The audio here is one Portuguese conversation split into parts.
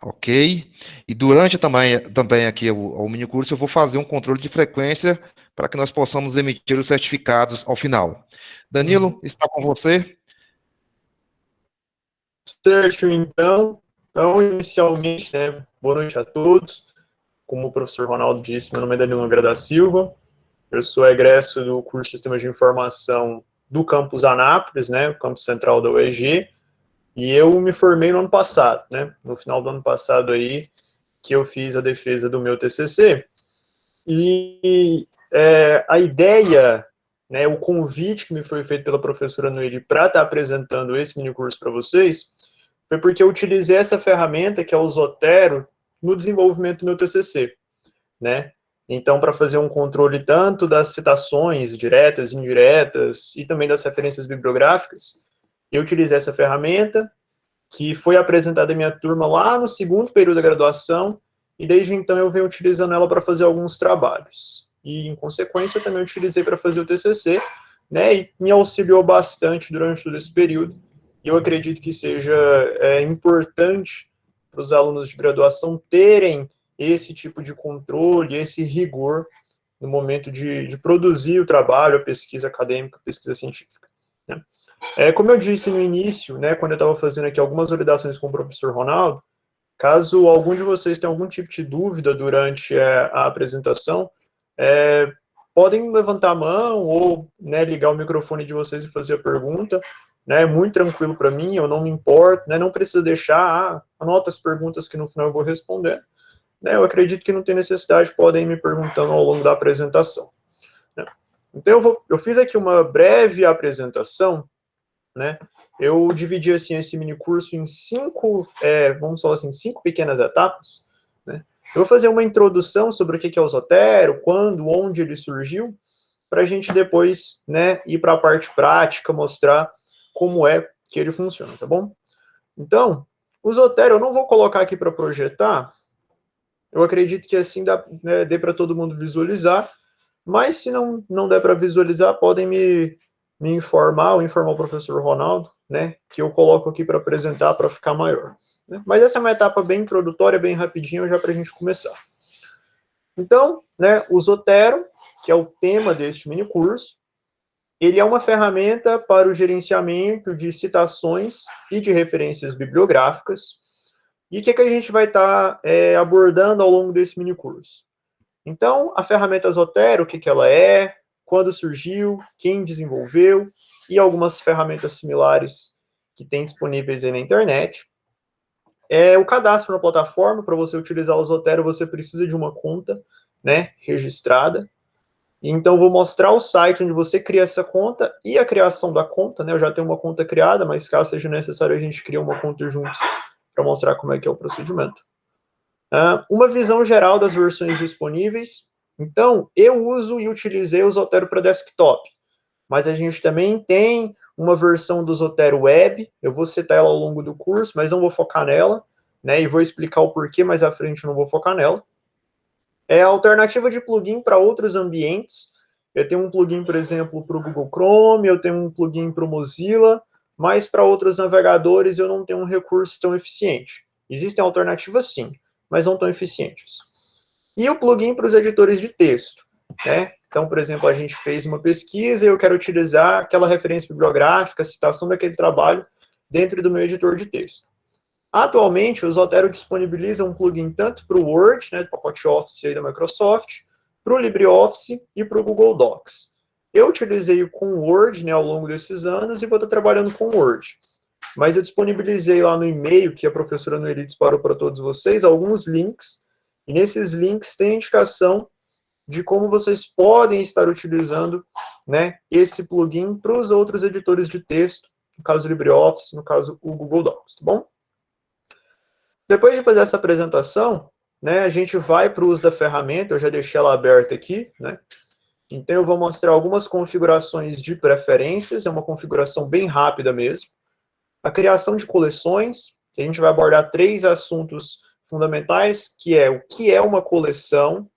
Ok? E durante também aqui o mini curso eu vou fazer um controle de frequência para que nós possamos emitir os certificados ao final. Uhum. Danilo, está com você? Certo, então, inicialmente, né, boa noite a todos. Como o professor Ronaldo disse, meu nome é Danilo Nogueira da Silva, eu sou egresso do curso de Sistemas de Informação do campus Anápolis, né, o campus central da UEG, e eu me formei no ano passado, né, no final do ano passado aí, que eu fiz a defesa do meu TCC, e a ideia, né, o convite que me foi feito pela professora Noeli para estar apresentando esse mini curso para vocês, foi porque eu utilizei essa ferramenta, que é o Zotero, no desenvolvimento do meu TCC, né? Então, para fazer um controle tanto das citações diretas, indiretas, e também das referências bibliográficas, eu utilizei essa ferramenta, que foi apresentada à minha turma lá no segundo período da graduação, e desde então eu venho utilizando ela para fazer alguns trabalhos. E, em consequência, eu também utilizei para fazer o TCC, né, e me auxiliou bastante durante todo esse período. E eu acredito que seja importante para os alunos de graduação terem esse tipo de controle, esse rigor no momento de produzir o trabalho, a pesquisa acadêmica, a pesquisa científica, né? Como eu disse no início, né, quando eu estava fazendo aqui algumas validações com o professor Ronaldo, caso algum de vocês tenha algum tipo de dúvida durante a apresentação, podem levantar a mão ou, né, ligar o microfone de vocês e fazer a pergunta. Né, é muito tranquilo para mim, eu não me importo, né, não precisa deixar, anota as perguntas que no final eu vou responder. Né, eu acredito que não tem necessidade, podem ir me perguntando ao longo da apresentação. Né. Então, eu fiz aqui uma breve apresentação, né? Eu dividi assim esse mini curso em cinco, vamos falar assim, cinco pequenas etapas, né? Eu vou fazer uma introdução sobre o que é o Zotero, quando, onde ele surgiu, para a gente depois, né, ir para a parte prática, mostrar como é que ele funciona, tá bom? Então, o Zotero eu não vou colocar aqui para projetar, eu acredito que assim dê para todo mundo visualizar, mas se não der para visualizar, podem me informar ou informar o professor Ronaldo, né, que eu coloco aqui para apresentar para ficar maior. Né? Mas essa é uma etapa bem introdutória, bem rapidinho, já para a gente começar. Então, né, o Zotero, que é o tema deste mini curso, ele é uma ferramenta para o gerenciamento de citações e de referências bibliográficas. E o que a gente vai estar abordando ao longo desse mini curso? Então, a ferramenta Zotero, o que ela é, quando surgiu, quem desenvolveu, e algumas ferramentas similares que tem disponíveis aí na internet. O cadastro na plataforma, para você utilizar o Zotero, você precisa de uma conta, né, registrada. Então, vou mostrar o site onde você cria essa conta e a criação da conta, né? Eu já tenho uma conta criada, mas caso seja necessário, a gente cria uma conta juntos para mostrar como é que é o procedimento. Uma visão geral das versões disponíveis. Então, eu uso e utilizei o Zotero para desktop, mas a gente também tem uma versão do Zotero Web, eu vou citar ela ao longo do curso, mas não vou focar nela, né, e vou explicar o porquê mais à frente, não vou focar nela. É a alternativa de plugin para outros ambientes. Eu tenho um plugin, por exemplo, para o Google Chrome, eu tenho um plugin para o Mozilla, mas para outros navegadores eu não tenho um recurso tão eficiente. Existem alternativas sim, mas não tão eficientes. E o plugin para os editores de texto, né? Então, por exemplo, a gente fez uma pesquisa e eu quero utilizar aquela referência bibliográfica, a citação daquele trabalho dentro do meu editor de texto. Atualmente, o Zotero disponibiliza um plugin tanto para o Word, né, do pacote Office aí da Microsoft, para o LibreOffice e para o Google Docs. Eu utilizei com o Word, né, ao longo desses anos e vou estar trabalhando com o Word. Mas eu disponibilizei lá no e-mail que a professora Noeli disparou para todos vocês alguns links, e nesses links tem indicação de como vocês podem estar utilizando, né, esse plugin para os outros editores de texto, no caso o LibreOffice, no caso o Google Docs, tá bom? Depois de fazer essa apresentação, né, a gente vai para o uso da ferramenta, eu já deixei ela aberta aqui, né? Então eu vou mostrar algumas configurações de preferências, é uma configuração bem rápida mesmo. A criação de coleções, a gente vai abordar três assuntos fundamentais, que é o que é uma coleção,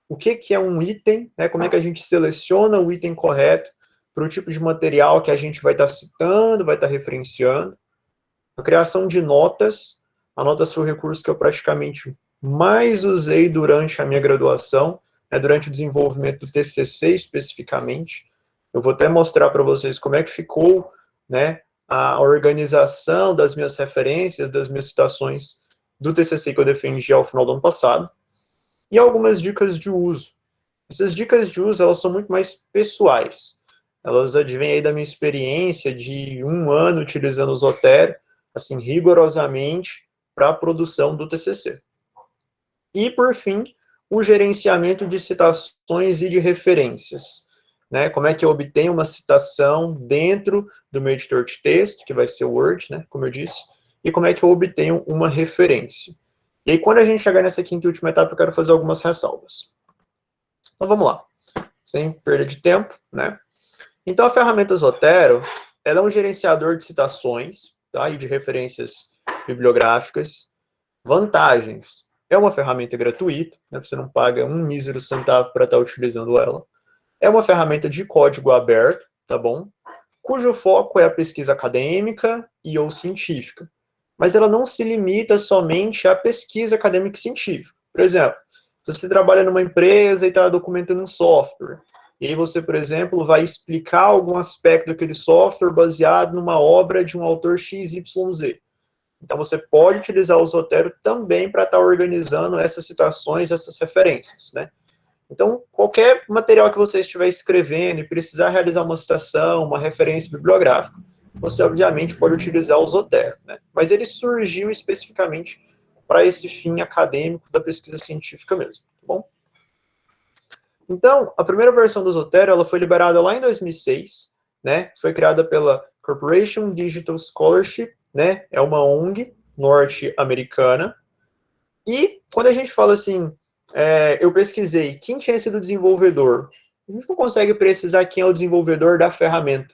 o que é um item, né, como é que a gente seleciona o item correto para o tipo de material que a gente vai estar citando, vai estar referenciando, a criação de notas, A Notas foi o recurso que eu praticamente mais usei durante a minha graduação, né, durante o desenvolvimento do TCC especificamente. Eu vou até mostrar para vocês como é que ficou, né, a organização das minhas referências, das minhas citações do TCC que eu defendi ao final do ano passado, e algumas dicas de uso. Essas dicas de uso, elas são muito mais pessoais. Elas advêm aí da minha experiência de 1 ano utilizando o Zotero, assim, rigorosamente, para a produção do TCC. E, por fim, o gerenciamento de citações e de referências. Né? Como é que eu obtenho uma citação dentro do meu editor de texto, que vai ser o Word, né, como eu disse, e como é que eu obtenho uma referência. E aí, quando a gente chegar nessa quinta e última etapa, eu quero fazer algumas ressalvas. Então, vamos lá. Sem perda de tempo, né? Então, a ferramenta Zotero, ela é um gerenciador de citações, tá, e de referências bibliográficas. Vantagens. É uma ferramenta gratuita, né, você não paga um mísero centavo para estar utilizando ela. É uma ferramenta de código aberto, tá bom? Cujo foco é a pesquisa acadêmica e ou científica. Mas ela não se limita somente à pesquisa acadêmica e científica. Por exemplo, se você trabalha numa empresa e está documentando um software, e aí você, por exemplo, vai explicar algum aspecto daquele software baseado numa obra de um autor XYZ. Então, você pode utilizar o Zotero também para estar organizando essas citações, essas referências, né? Então, qualquer material que você estiver escrevendo e precisar realizar uma citação, uma referência bibliográfica, você, obviamente, pode utilizar o Zotero, né? Mas ele surgiu especificamente para esse fim acadêmico da pesquisa científica mesmo, tá bom? Então, a primeira versão do Zotero, ela foi liberada lá em 2006, né? Foi criada pela Corporation Digital Scholarship, né? É uma ONG norte-americana. E quando a gente fala assim, eu pesquisei quem tinha sido o desenvolvedor, a gente não consegue precisar quem é o desenvolvedor da ferramenta,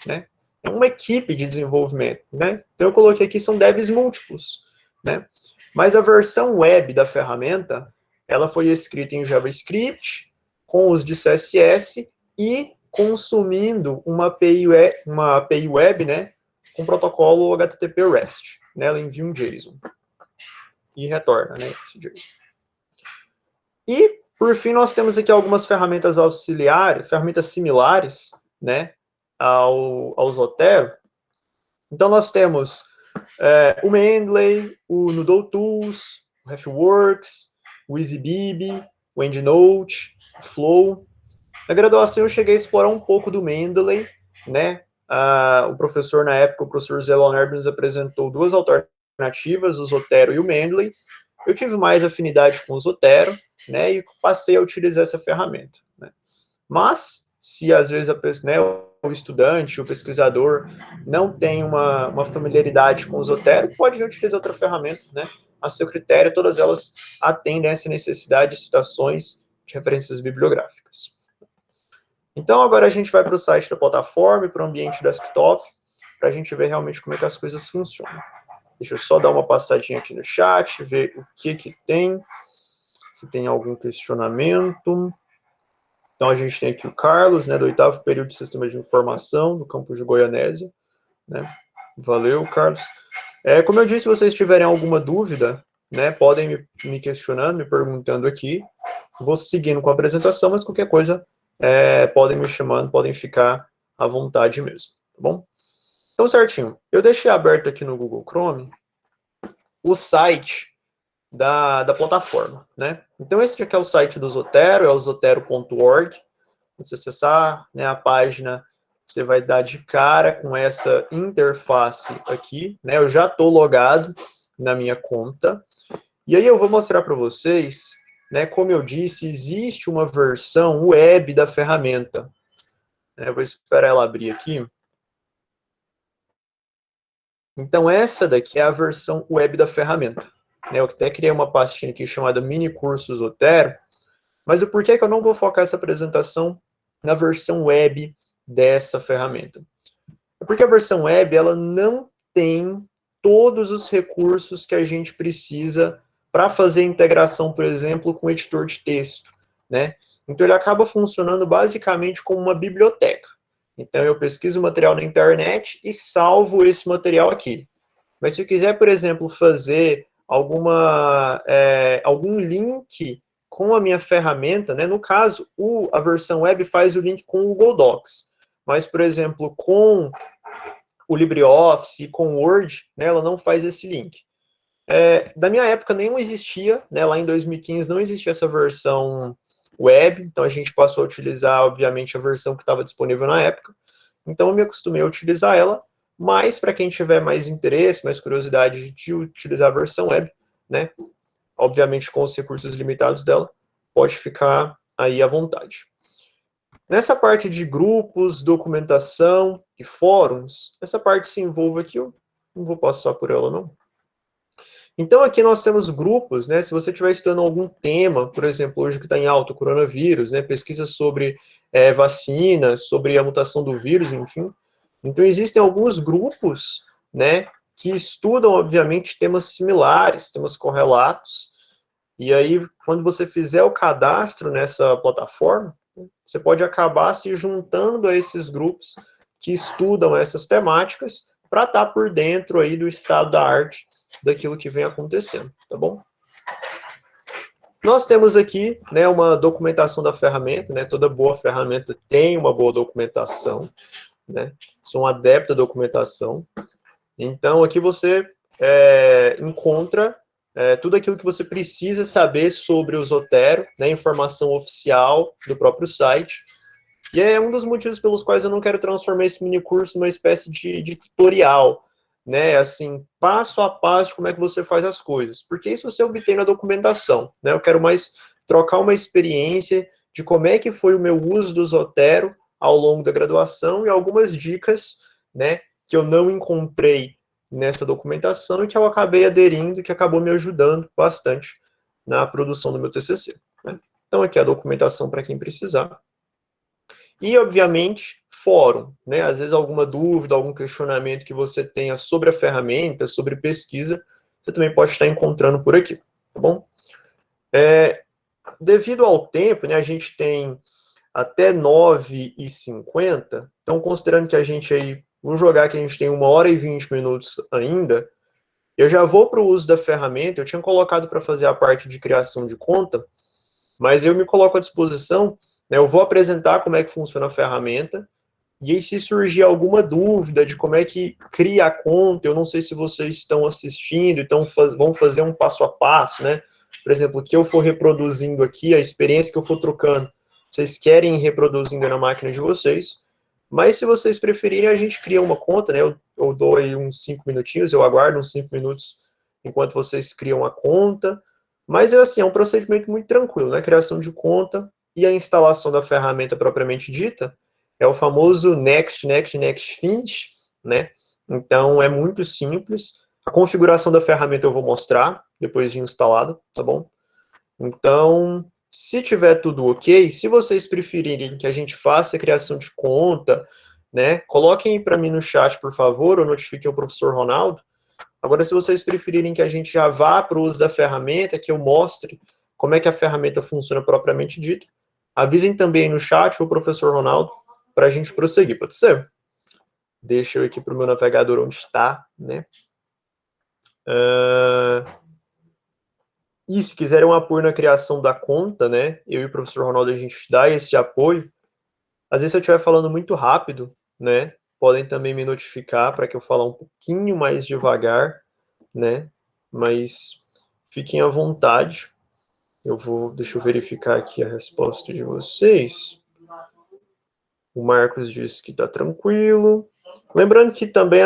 né? É uma equipe de desenvolvimento, né? Então eu coloquei aqui, são devs múltiplos, né? Mas a versão web da ferramenta, ela foi escrita em JavaScript, com os de CSS e consumindo uma API web, né? Com protocolo HTTP REST, né? Ela envia um JSON e retorna, né? Esse JSON. E, por fim, nós temos aqui algumas ferramentas auxiliares, ferramentas similares, né, ao Zotero. Então, nós temos o Mendeley, o Noodle Tools, o RefWorks, o EasyBib, o EndNote, o Flow. Na graduação, eu cheguei a explorar um pouco do Mendeley, né? O professor, na época, o professor Zé Leonardo, nos apresentou duas alternativas, o Zotero e o Mendeley. Eu tive mais afinidade com o Zotero, né, e passei a utilizar essa ferramenta, né. Mas, se às vezes o estudante, o pesquisador, não tem uma familiaridade com o Zotero, pode utilizar outra ferramenta, né, a seu critério, todas elas atendem a essa necessidade de citações de referências bibliográficas. Então, agora a gente vai para o site da plataforma e para o ambiente desktop, para a gente ver realmente como é que as coisas funcionam. Deixa eu só dar uma passadinha aqui no chat, ver o que tem, se tem algum questionamento. Então, a gente tem aqui o Carlos, né, do 8º período de Sistemas de Informação, do campus de Goianésia, né? Valeu, Carlos. Como eu disse, se vocês tiverem alguma dúvida, né, podem me questionando, me perguntando aqui. Vou seguindo com a apresentação, mas qualquer coisa, podem me chamando, podem ficar à vontade mesmo, tá bom? Então, certinho. Eu deixei aberto aqui no Google Chrome o site da plataforma, né? Então, esse aqui é o site do Zotero, é o zotero.org. Quando você acessar, né, a página, você vai dar de cara com essa interface aqui, né? Eu já estou logado na minha conta. E aí eu vou mostrar para vocês, né, como eu disse, existe uma versão web da ferramenta. Eu vou esperar ela abrir aqui. Então, essa daqui é a versão web da ferramenta. Eu até criei uma pastinha aqui chamada Mini Curso Zotero, mas o porquê que eu não vou focar essa apresentação na versão web dessa ferramenta? É porque a versão web, ela não tem todos os recursos que a gente precisa para fazer a integração, por exemplo, com o editor de texto, né? Então, ele acaba funcionando basicamente como uma biblioteca. Então, eu pesquiso material na internet e salvo esse material aqui. Mas se eu quiser, por exemplo, fazer algum link com a minha ferramenta, né? No caso, a versão web faz o link com o Google Docs, mas, por exemplo, com o LibreOffice, com o Word, né, ela não faz esse link. Da minha época nenhum existia, né, lá em 2015 não existia essa versão web, então a gente passou a utilizar, obviamente, a versão que estava disponível na época, então eu me acostumei a utilizar ela, mas para quem tiver mais interesse, mais curiosidade de utilizar a versão web, né, obviamente com os recursos limitados dela, pode ficar aí à vontade. Nessa parte de grupos, documentação e fóruns, essa parte se envolve aqui, eu não vou passar por ela não. Então aqui nós temos grupos, né? Se você estiver estudando algum tema, por exemplo, hoje que está em alta, o coronavírus, né? Pesquisa sobre vacinas, sobre a mutação do vírus, enfim. Então existem alguns grupos, né? Que estudam, obviamente, temas similares, temas correlatos. E aí, quando você fizer o cadastro nessa plataforma, você pode acabar se juntando a esses grupos que estudam essas temáticas para estar por dentro aí do estado da arte daquilo que vem acontecendo, tá bom? Nós temos aqui, né, uma documentação da ferramenta, né? Toda boa ferramenta tem uma boa documentação, né? Sou um adepto da documentação. Então, aqui você encontra tudo aquilo que você precisa saber sobre o Zotero, né, informação oficial do próprio site. E é um dos motivos pelos quais eu não quero transformar esse mini curso numa espécie de tutorial, né, assim, passo a passo como é que você faz as coisas, porque isso você obtém na documentação, né, eu quero mais trocar uma experiência de como é que foi o meu uso do Zotero ao longo da graduação e algumas dicas, né, que eu não encontrei nessa documentação e que eu acabei aderindo e que acabou me ajudando bastante na produção do meu TCC, né? Então aqui a documentação para quem precisar. E, obviamente, fórum, né? Às vezes alguma dúvida, algum questionamento que você tenha sobre a ferramenta, sobre pesquisa, você também pode estar encontrando por aqui, tá bom? Devido ao tempo, né, a gente tem até 9h50, então considerando que a gente aí, vamos jogar que a gente tem 1h e 20 minutos ainda, eu já vou para o uso da ferramenta, eu tinha colocado para fazer a parte de criação de conta, mas eu me coloco à disposição, né, eu vou apresentar como é que funciona a ferramenta, e aí se surgir alguma dúvida de como é que cria a conta, eu não sei se vocês estão assistindo, então vão fazer um passo a passo, né? Por exemplo, o que eu for reproduzindo aqui, a experiência que eu for trocando, vocês querem ir reproduzindo na máquina de vocês, mas se vocês preferirem, a gente cria uma conta, né? Eu dou aí uns 5 minutinhos, eu aguardo uns 5 minutos enquanto vocês criam a conta, mas assim, é um procedimento muito tranquilo, né? Criação de conta e a instalação da ferramenta propriamente dita, é o famoso next, next, next, finish, né? Então, é muito simples. A configuração da ferramenta eu vou mostrar depois de instalada, tá bom? Então, se tiver tudo ok, se vocês preferirem que a gente faça a criação de conta, né, coloquem para mim no chat, por favor, ou notifiquem o professor Ronaldo. Agora, se vocês preferirem que a gente já vá para o uso da ferramenta, que eu mostre como é que a ferramenta funciona propriamente dito, avisem também no chat o professor Ronaldo, para a gente prosseguir, pode ser? Deixa eu ir aqui para o meu navegador onde está, né? E se quiserem um apoio na criação da conta, né? Eu e o professor Ronaldo, a gente dá esse apoio. Às vezes, se eu estiver falando muito rápido, né? Podem também me notificar para que eu fale um pouquinho mais devagar, né? Mas fiquem à vontade. Deixa eu verificar aqui a resposta de vocês. O Marcos disse que está tranquilo. Lembrando que também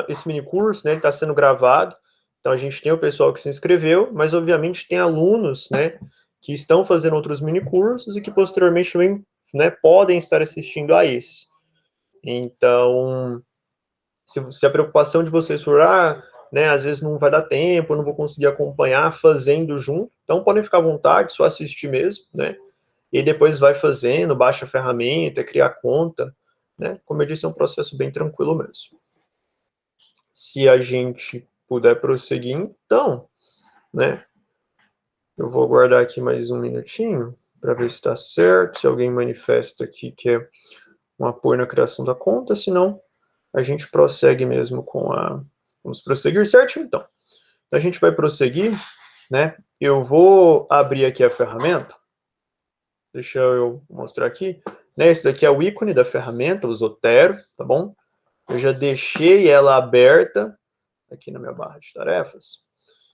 esse mini curso, né, ele está sendo gravado, então a gente tem o pessoal que se inscreveu, mas obviamente tem alunos, né, que estão fazendo outros mini cursos e que posteriormente também, né, podem estar assistindo a esse. Então, se a preocupação de vocês for, né, às vezes não vai dar tempo, eu não vou conseguir acompanhar fazendo junto, então podem ficar à vontade, só assistir mesmo, né, e depois vai fazendo, baixa a ferramenta, cria a conta, né, como eu disse, é um processo bem tranquilo mesmo. Se a gente puder prosseguir, então, né? Eu vou aguardar aqui mais um minutinho para ver se está certo, se alguém manifesta aqui que é um apoio na criação da conta, senão a gente prossegue mesmo com a Vamos prosseguir certinho, então. Então, a gente vai prosseguir, né? Eu vou abrir aqui a ferramenta. Deixa eu mostrar aqui. Né? Esse daqui é o ícone da ferramenta, o Zotero, tá bom? Eu já deixei ela aberta aqui na minha barra de tarefas.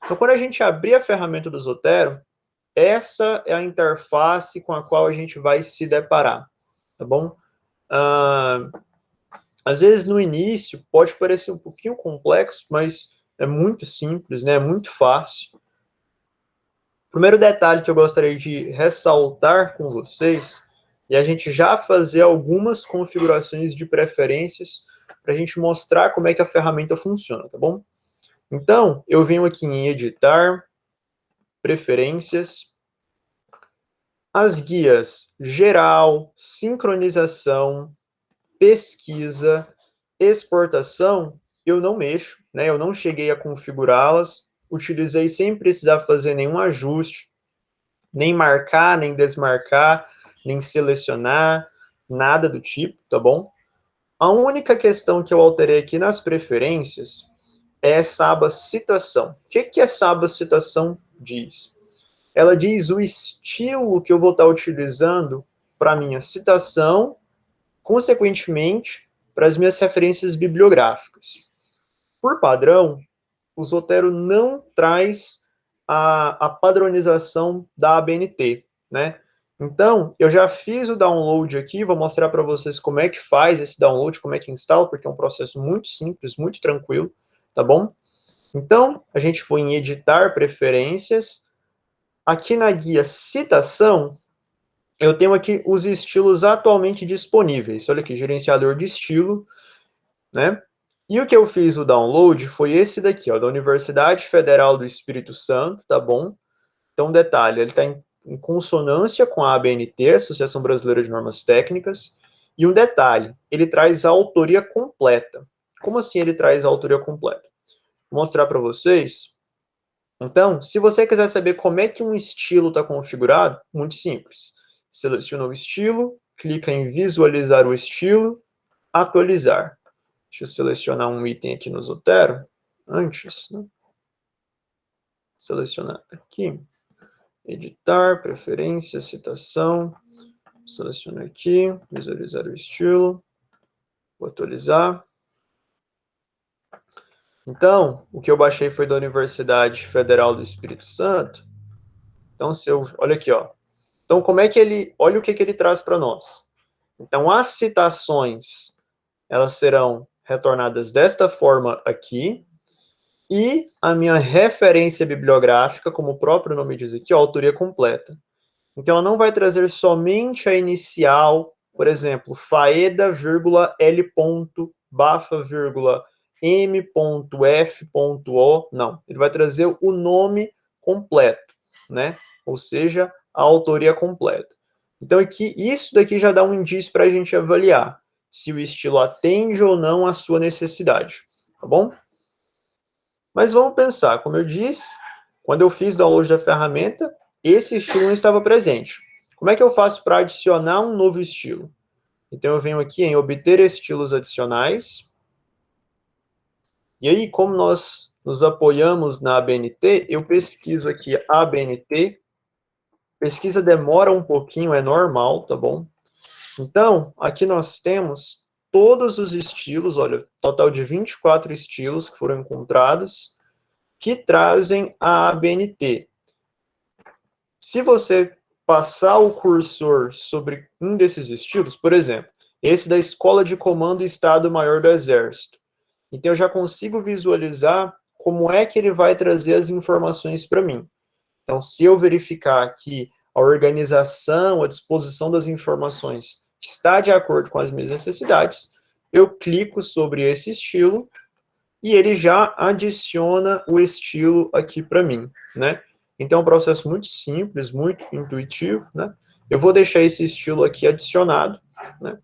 Então, quando a gente abrir a ferramenta do Zotero, essa é a interface com a qual a gente vai se deparar, tá bom? Às vezes, no início, pode parecer um pouquinho complexo, mas é muito simples, né? É muito fácil. O primeiro detalhe que eu gostaria de ressaltar com vocês é a gente já fazer algumas configurações de preferências para a gente mostrar como é que a ferramenta funciona, tá bom? Então, eu venho aqui em editar, preferências, as guias geral, sincronização, pesquisa, exportação, eu não mexo, né? Eu não cheguei a configurá-las, utilizei sem precisar fazer nenhum ajuste, nem marcar, nem desmarcar, nem selecionar, nada do tipo, tá bom? A única questão que eu alterei aqui nas preferências é essa aba citação. O que essa aba citação diz? Ela diz o estilo que eu vou estar utilizando para minha citação, consequentemente, para as minhas referências bibliográficas. Por padrão, o Zotero não traz a padronização da ABNT, né? Então, eu já fiz o download aqui, vou mostrar para vocês como é que faz esse download, como é que instala, porque é um processo muito simples, muito tranquilo, tá bom? Então, a gente foi em editar preferências. Aqui na guia citação, eu tenho aqui os estilos atualmente disponíveis. Olha aqui, gerenciador de estilo, né? E o que eu fiz o download foi esse daqui, ó, da Universidade Federal do Espírito Santo, tá bom? Então, detalhe, ele está em consonância com a ABNT, Associação Brasileira de Normas Técnicas, e um detalhe, ele traz a autoria completa. Como assim ele traz a autoria completa? Vou mostrar para vocês. Então, se você quiser saber como é que um estilo está configurado, muito simples. Seleciona o estilo, clica em visualizar o estilo, atualizar. Deixa eu selecionar um item aqui no Zotero, antes, né? Selecionar aqui, editar, preferência, citação, selecionar aqui, visualizar o estilo, vou atualizar. Então, o que eu baixei foi da Universidade Federal do Espírito Santo. Então, olha aqui, ó. Então, como é que olha o que ele traz para nós. Então, as citações, elas serão retornadas desta forma aqui, e a minha referência bibliográfica, como o próprio nome diz aqui, ó, autoria completa. Então, ela não vai trazer somente a inicial, por exemplo, faeda, L. Bafa, M.F.O. Não, ele vai trazer o nome completo, né? Ou seja, a autoria completa. Então, aqui, isso daqui já dá um indício para a gente avaliar se o estilo atende ou não à sua necessidade, tá bom? Mas vamos pensar, como eu disse, quando eu fiz o download da ferramenta, esse estilo não estava presente. Como é que eu faço para adicionar um novo estilo? Então, eu venho aqui em obter estilos adicionais. E aí, como nós nos apoiamos na ABNT, eu pesquiso aqui a ABNT. Pesquisa demora um pouquinho, é normal, tá bom? Então, aqui nós temos todos os estilos, olha, total de 24 estilos que foram encontrados, que trazem a ABNT. Se você passar o cursor sobre um desses estilos, por exemplo, esse da Escola de Comando Estado-Maior do Exército, então eu já consigo visualizar como é que ele vai trazer as informações para mim. Então, se eu verificar que a organização, a disposição das informações está de acordo com as minhas necessidades, eu clico sobre esse estilo e ele já adiciona o estilo aqui para mim, né? Então, é um processo muito simples, muito intuitivo, né? Eu vou deixar esse estilo aqui adicionado, né?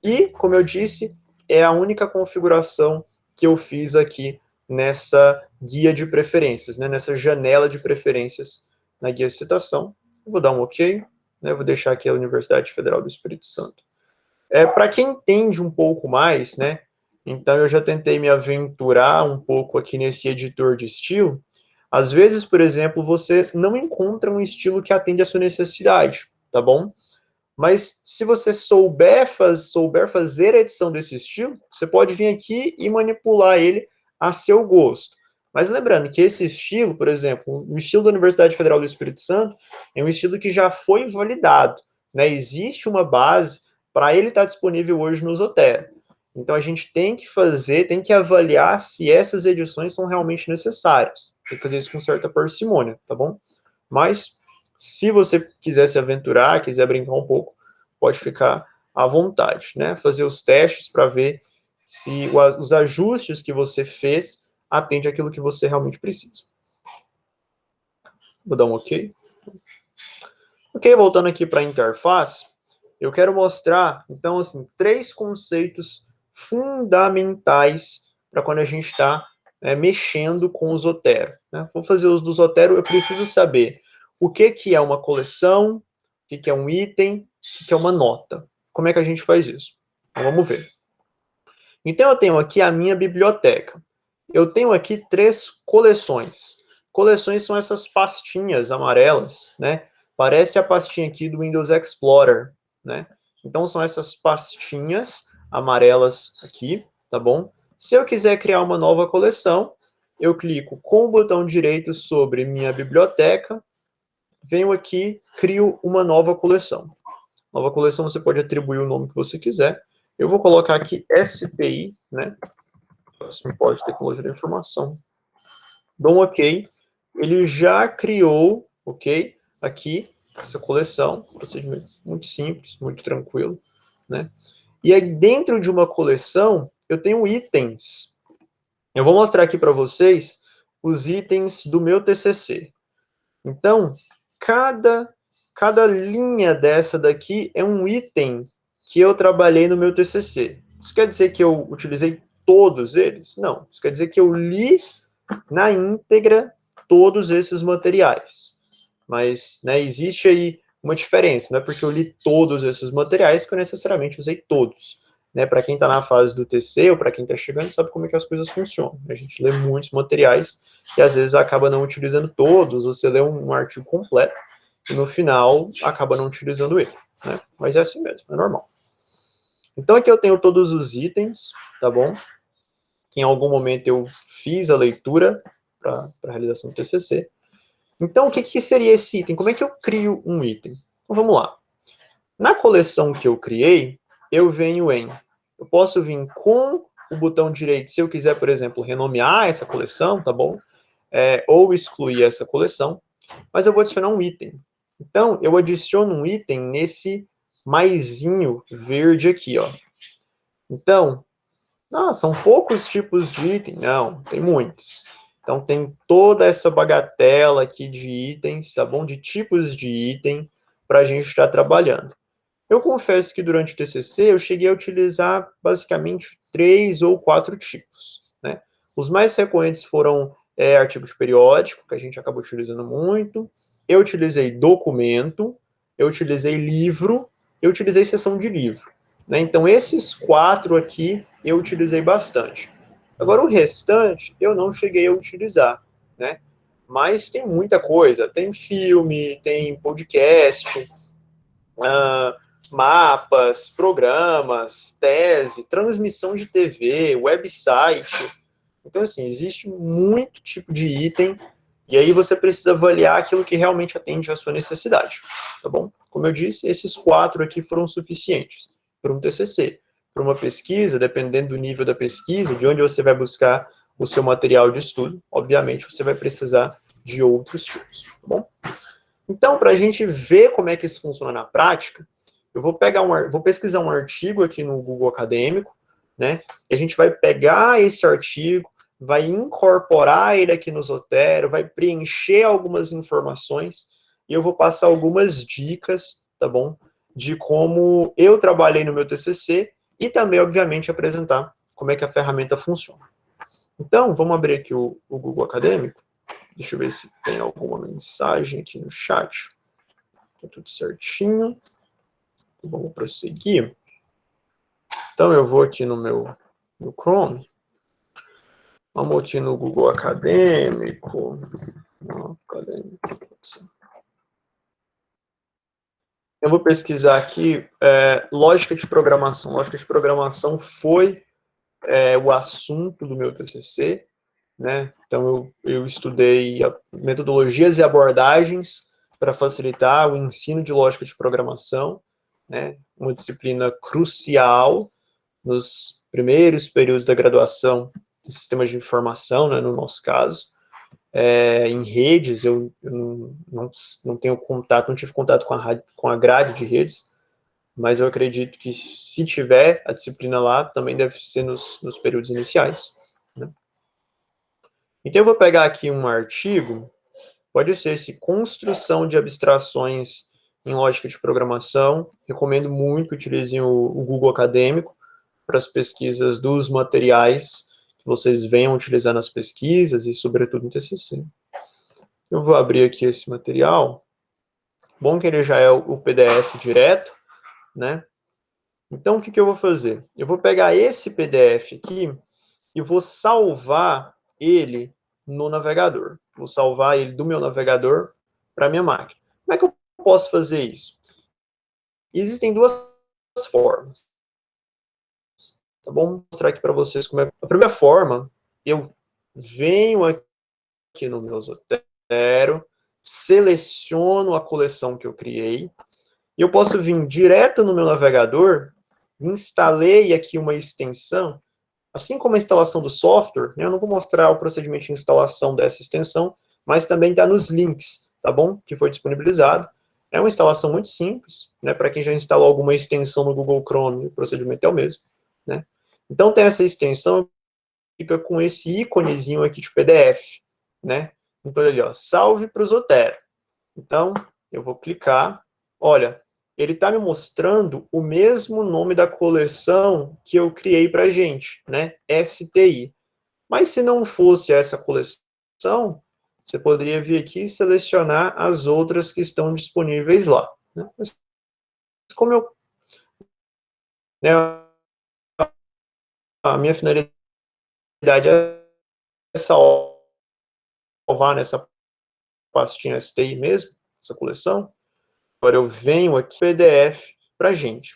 E, como eu disse, é a única configuração que eu fiz aqui nessa guia de preferências, né? Nessa janela de preferências na guia de citação. Eu vou dar um OK, né? Eu vou deixar aqui a Universidade Federal do Espírito Santo. Para quem entende um pouco mais, né? Então, eu já tentei me aventurar um pouco aqui nesse editor de estilo. Às vezes, por exemplo, você não encontra um estilo que atende à sua necessidade, tá bom? Mas se você souber fazer a edição desse estilo, você pode vir aqui e manipular ele a seu gosto. Mas lembrando que esse estilo, por exemplo, o estilo da Universidade Federal do Espírito Santo, é um estilo que já foi validado, né? Existe uma base para ele estar disponível hoje no Zotero. Então a gente tem que fazer, tem que avaliar se essas edições são realmente necessárias. Tem que fazer isso com certa parcimônia, tá bom? Mas se você quiser se aventurar, quiser brincar um pouco, pode ficar à vontade, né? Fazer os testes para ver se os ajustes que você fez atende aquilo que você realmente precisa. Vou dar um OK. Ok, voltando aqui para a interface, eu quero mostrar, então, assim, 3 conceitos fundamentais para quando a gente está mexendo com o Zotero. Né? Vou fazer os do Zotero, eu preciso saber o que é uma coleção, o que é um item, o que é uma nota. Como é que a gente faz isso? Então, vamos ver. Então, eu tenho aqui a minha biblioteca. Eu tenho aqui 3 coleções. Coleções são essas pastinhas amarelas, né? Parece a pastinha aqui do Windows Explorer, né? Então, são essas pastinhas amarelas aqui, tá bom? Se eu quiser criar uma nova coleção, eu clico com o botão direito sobre minha biblioteca, venho aqui, crio uma nova coleção. Nova coleção você pode atribuir o nome que você quiser. Eu vou colocar aqui SPI, né? Suporte de Tecnologia da Informação. Dou um OK. Ele já criou, OK, aqui essa coleção. Procedimento muito simples, muito tranquilo, né? E aí dentro de uma coleção eu tenho itens. Eu vou mostrar aqui para vocês os itens do meu TCC. Então, cada linha dessa daqui é um item que eu trabalhei no meu TCC. Isso quer dizer que eu utilizei todos eles? Não. Isso quer dizer que eu li na íntegra todos esses materiais. Mas né, existe aí uma diferença. Não é porque eu li todos esses materiais que eu necessariamente usei todos. Né, para quem está na fase do TC ou para quem está chegando, sabe como é que as coisas funcionam. A gente lê muitos materiais e às vezes acaba não utilizando todos, você lê um artigo completo e no final acaba não utilizando ele. Né? Mas é assim mesmo, é normal. Então aqui eu tenho todos os itens, tá bom? Que em algum momento eu fiz a leitura para a realização do TCC. Então o que seria esse item? Como é que eu crio um item? Então vamos lá. Na coleção que eu criei, eu venho em... Eu posso vir com o botão direito, se eu quiser, por exemplo, renomear essa coleção, tá bom? Ou excluir essa coleção, mas eu vou adicionar um item. Então, eu adiciono um item nesse maisinho verde aqui, ó. Então, são poucos tipos de item. Não, tem muitos. Então, tem toda essa bagatela aqui de itens, tá bom? De tipos de item para a gente estar trabalhando. Eu confesso que durante o TCC eu cheguei a utilizar basicamente 3 ou 4 tipos. Né? Os mais recorrentes foram artigo de periódico, que a gente acaba utilizando muito. Eu utilizei documento, eu utilizei livro, eu utilizei seção de livro. Né? Então, esses 4 aqui eu utilizei bastante. Agora, o restante eu não cheguei a utilizar. Né? Mas tem muita coisa. Tem filme, tem podcast, mapas, programas, tese, transmissão de TV, website. Então, assim, existe muito tipo de item e aí você precisa avaliar aquilo que realmente atende à sua necessidade, tá bom? Como eu disse, esses 4 aqui foram suficientes para um TCC. Para uma pesquisa, dependendo do nível da pesquisa, de onde você vai buscar o seu material de estudo, obviamente você vai precisar de outros tipos, tá bom? Então, para a gente ver como é que isso funciona na prática, eu vou pesquisar um artigo aqui no Google Acadêmico, né? E a gente vai pegar esse artigo, vai incorporar ele aqui no Zotero, vai preencher algumas informações e eu vou passar algumas dicas, tá bom? De como eu trabalhei no meu TCC e também, obviamente, apresentar como é que a ferramenta funciona. Então, vamos abrir aqui o Google Acadêmico. Deixa eu ver se tem alguma mensagem aqui no chat. Tá tudo certinho. Vamos prosseguir. Então, eu vou aqui no meu no Chrome. Vamos aqui no Google Acadêmico. Eu vou pesquisar aqui lógica de programação. Lógica de programação foi o assunto do meu TCC, né? Então, eu estudei metodologias e abordagens para facilitar o ensino de lógica de programação, né? Uma disciplina crucial nos primeiros períodos da graduação de sistemas de informação, né, no nosso caso. Em redes, eu não tenho contato, não tive contato com a grade de redes, mas eu acredito que se tiver a disciplina lá, também deve ser nos períodos iniciais, né? Então, eu vou pegar aqui um artigo, pode ser esse Construção de Abstrações em Lógica de Programação. Recomendo muito que utilizem o Google Acadêmico para as pesquisas dos materiais que vocês venham utilizar nas pesquisas e, sobretudo, no TCC. Eu vou abrir aqui esse material. Bom que ele já é o PDF direto, né? Então, o que eu vou fazer? Eu vou pegar esse PDF aqui e vou salvar ele no navegador. Vou salvar ele do meu navegador para a minha máquina. Como é que eu posso fazer isso? Existem duas formas. Tá bom? Vou mostrar aqui para vocês como é. A primeira forma, eu venho aqui no meu Zotero, seleciono a coleção que eu criei, e eu posso vir direto no meu navegador, instalei aqui uma extensão, assim como a instalação do software, né, eu não vou mostrar o procedimento de instalação dessa extensão, mas também está nos links, tá bom? Que foi disponibilizado. É uma instalação muito simples, né? Para quem já instalou alguma extensão no Google Chrome, o procedimento é o mesmo, né? Então tem essa extensão, fica com esse íconezinho aqui de PDF, né? Então ali, ó, salve para o Zotero. Então eu vou clicar, olha, ele está me mostrando o mesmo nome da coleção que eu criei para a gente, né? STI. Mas se não fosse essa coleção, você poderia vir aqui e selecionar as outras que estão disponíveis lá, né? Mas como eu, né, a minha finalidade é salvar nessa pastinha STI mesmo, essa coleção. Agora eu venho aqui PDF para a gente.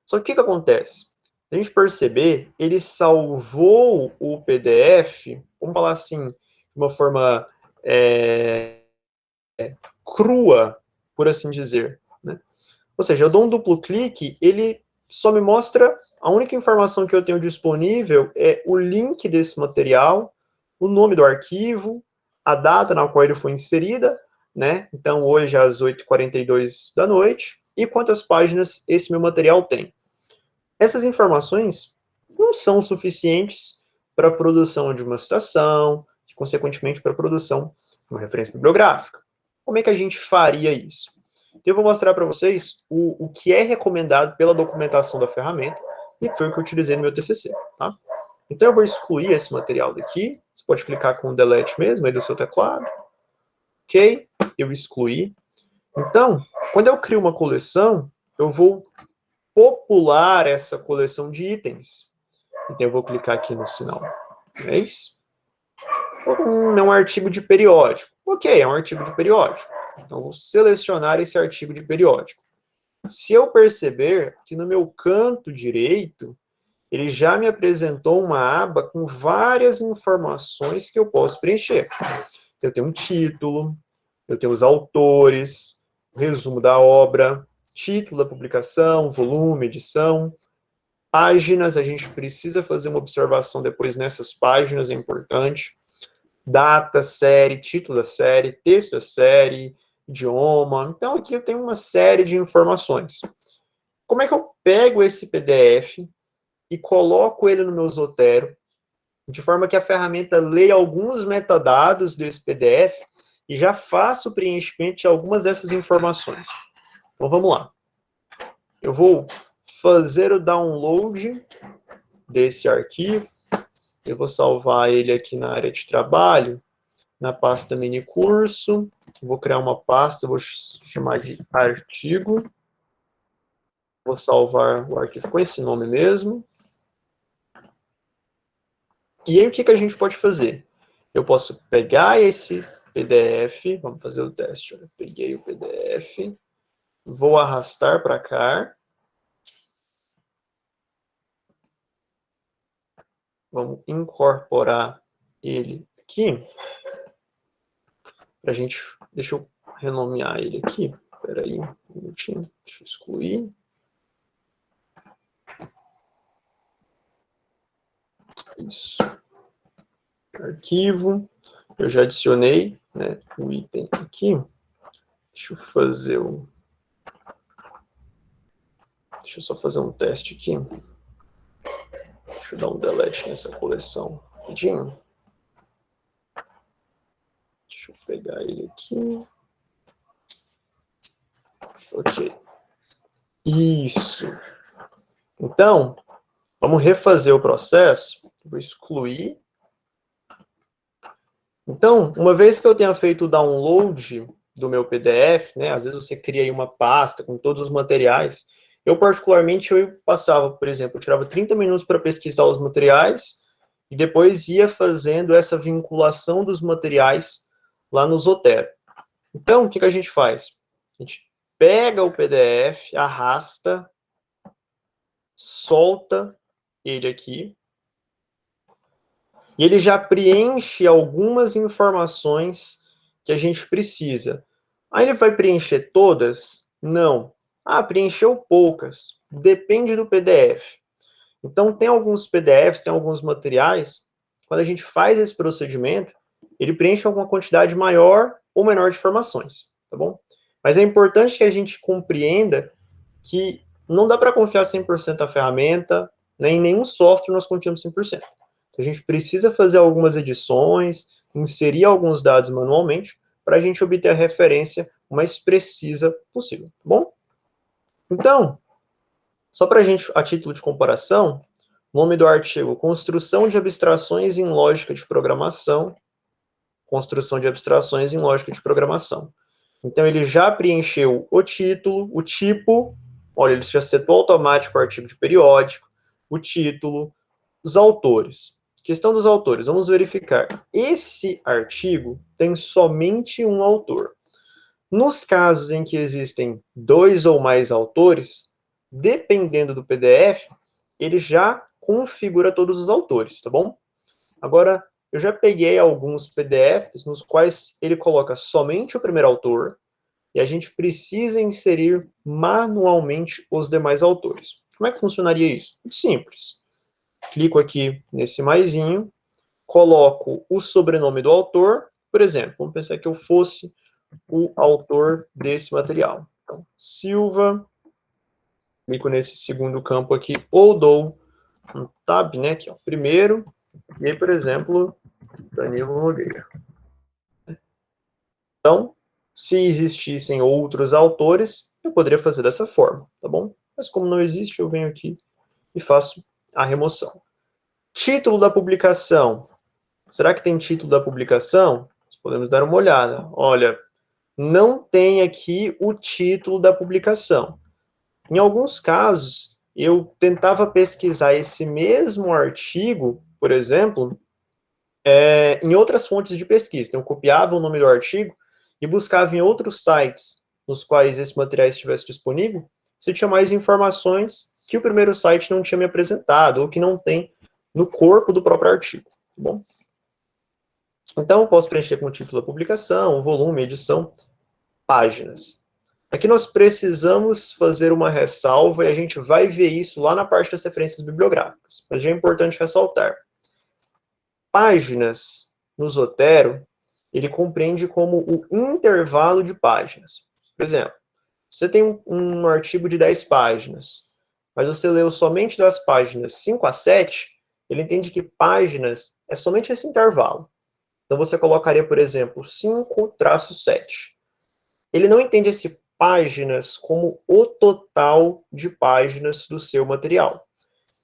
Só que o que acontece? Se a gente perceber, ele salvou o PDF, vamos falar assim, de uma forma crua, por assim dizer, né? Ou seja, eu dou um duplo clique, ele só me mostra, a única informação que eu tenho disponível é o link desse material, o nome do arquivo, a data na qual ele foi inserida, né? Então, hoje às 8h42 da noite, e quantas páginas esse meu material tem. Essas informações não são suficientes para a produção de uma citação, e, consequentemente, para a produção de uma referência bibliográfica. Como é que a gente faria isso? Então, eu vou mostrar para vocês o que é recomendado pela documentação da ferramenta, e foi o que eu utilizei no meu TCC, tá? Então, eu vou excluir esse material daqui. Você pode clicar com o delete mesmo, aí do seu teclado. Ok? Eu excluí. Então, quando eu crio uma coleção, eu vou popular essa coleção de itens. Então, eu vou clicar aqui no sinal mais. É um artigo de periódico. Ok, é um artigo de periódico. Então, eu vou selecionar esse artigo de periódico. Se eu perceber que no meu canto direito, ele já me apresentou uma aba com várias informações que eu posso preencher. Eu tenho um título, eu tenho os autores, o resumo da obra, título da publicação, volume, edição, páginas, a gente precisa fazer uma observação depois nessas páginas, é importante. Data, série, título da série, texto da série, idioma. Então, aqui eu tenho uma série de informações. Como é que eu pego esse PDF e coloco ele no meu Zotero, de forma que a ferramenta leia alguns metadados desse PDF e já faça o preenchimento de algumas dessas informações? Então, vamos lá. Eu vou fazer o download desse arquivo. Eu vou salvar ele aqui na área de trabalho, na pasta mini curso. Vou criar uma pasta, vou chamar de artigo. Vou salvar o arquivo com esse nome mesmo. E aí, o que que a gente pode fazer? Eu posso pegar esse PDF, vamos fazer o teste. Eu peguei o PDF, vou arrastar para cá. Vamos incorporar ele aqui. Pra gente, deixa eu renomear ele aqui. Espera aí, um minutinho, deixa eu excluir. Isso. Arquivo. Eu já adicionei, né, o item aqui. Deixa eu fazer o... Deixa eu só fazer um teste aqui. Deixa eu dar um delete nessa coleção rapidinho. Deixa eu pegar ele aqui. Ok. Isso. Então, vamos refazer o processo. Vou excluir. Então, uma vez que eu tenha feito o download do meu PDF, né, às vezes você cria aí uma pasta com todos os materiais. Eu, particularmente, eu passava, por exemplo, eu tirava 30 minutos para pesquisar os materiais e depois ia fazendo essa vinculação dos materiais lá no Zotero. Então, o que que a gente faz? A gente pega o PDF, arrasta, solta ele aqui, e ele já preenche algumas informações que a gente precisa. Aí ele vai preencher todas? Não. Ah, preencheu poucas. Depende do PDF. Então, tem alguns PDFs, tem alguns materiais, quando a gente faz esse procedimento, ele preenche alguma quantidade maior ou menor de informações, tá bom? Mas é importante que a gente compreenda que não dá para confiar 100% na ferramenta, nem em nenhum software nós confiamos 100%. A gente precisa fazer algumas edições, inserir alguns dados manualmente, para a gente obter a referência mais precisa possível, tá bom? Então, só para a gente, a título de comparação, nome do artigo, Construção de abstrações em lógica de programação, construção de abstrações em lógica de programação. Então, ele já preencheu o título, o tipo, olha, ele já setou automático o artigo de periódico, o título, os autores. Questão dos autores, vamos verificar. Esse artigo tem somente um autor. Nos casos em que existem 2 ou mais autores, dependendo do PDF, ele já configura todos os autores, tá bom? Agora, eu já peguei alguns PDFs nos quais ele coloca somente o primeiro autor e a gente precisa inserir manualmente os demais autores. Como é que funcionaria isso? Muito simples. Clico aqui nesse maisinho, coloco o sobrenome do autor, por exemplo, vamos pensar que eu fosse o autor desse material. Então, Silva, clico nesse segundo campo aqui, ou dou um tab, né, que é o primeiro, e aí, por exemplo, Danilo Nogueira. Então, se existissem outros autores, eu poderia fazer dessa forma, tá bom? Mas como não existe, eu venho aqui e faço a remoção. Título da publicação. Será que tem título da publicação? Nós podemos dar uma olhada. Olha, não tem aqui o título da publicação. Em alguns casos, eu tentava pesquisar esse mesmo artigo, por exemplo, em outras fontes de pesquisa. Então, eu copiava o nome do artigo e buscava em outros sites nos quais esse material estivesse disponível, se tinha mais informações que o primeiro site não tinha me apresentado, ou que não tem no corpo do próprio artigo. Tá bom? Então, eu posso preencher com o título da publicação, volume, edição, páginas. Aqui nós precisamos fazer uma ressalva e a gente vai ver isso lá na parte das referências bibliográficas. Mas já é importante ressaltar. Páginas no Zotero, ele compreende como o intervalo de páginas. Por exemplo, você tem um artigo de 10 páginas, mas você leu somente das páginas 5 a 7, ele entende que páginas é somente esse intervalo. Então você colocaria, por exemplo, 5-7. Ele não entende esse páginas como o total de páginas do seu material.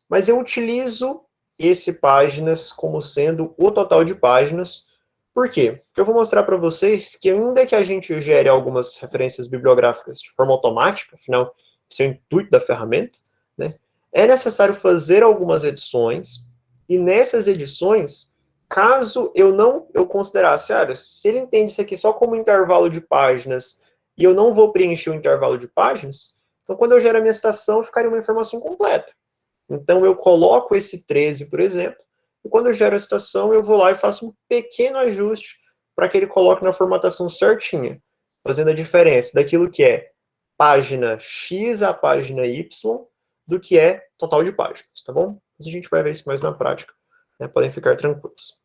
Mas eu utilizo esse páginas como sendo o total de páginas. Por quê? Porque eu vou mostrar para vocês que ainda que a gente gere algumas referências bibliográficas de forma automática, afinal, esse é o intuito da ferramenta, né? É necessário fazer algumas edições E nessas edições, caso eu considerasse, se ele entende isso aqui só como intervalo de páginas e eu não vou preencher o intervalo de páginas, então quando eu gero a minha citação, ficaria uma informação incompleta. Então eu coloco esse 13, por exemplo, e quando eu gero a citação, eu vou lá e faço um pequeno ajuste para que ele coloque na formatação certinha, fazendo a diferença daquilo que é página X a página Y do que é total de páginas, tá bom? Mas a gente vai ver isso mais na prática, né? Podem ficar tranquilos.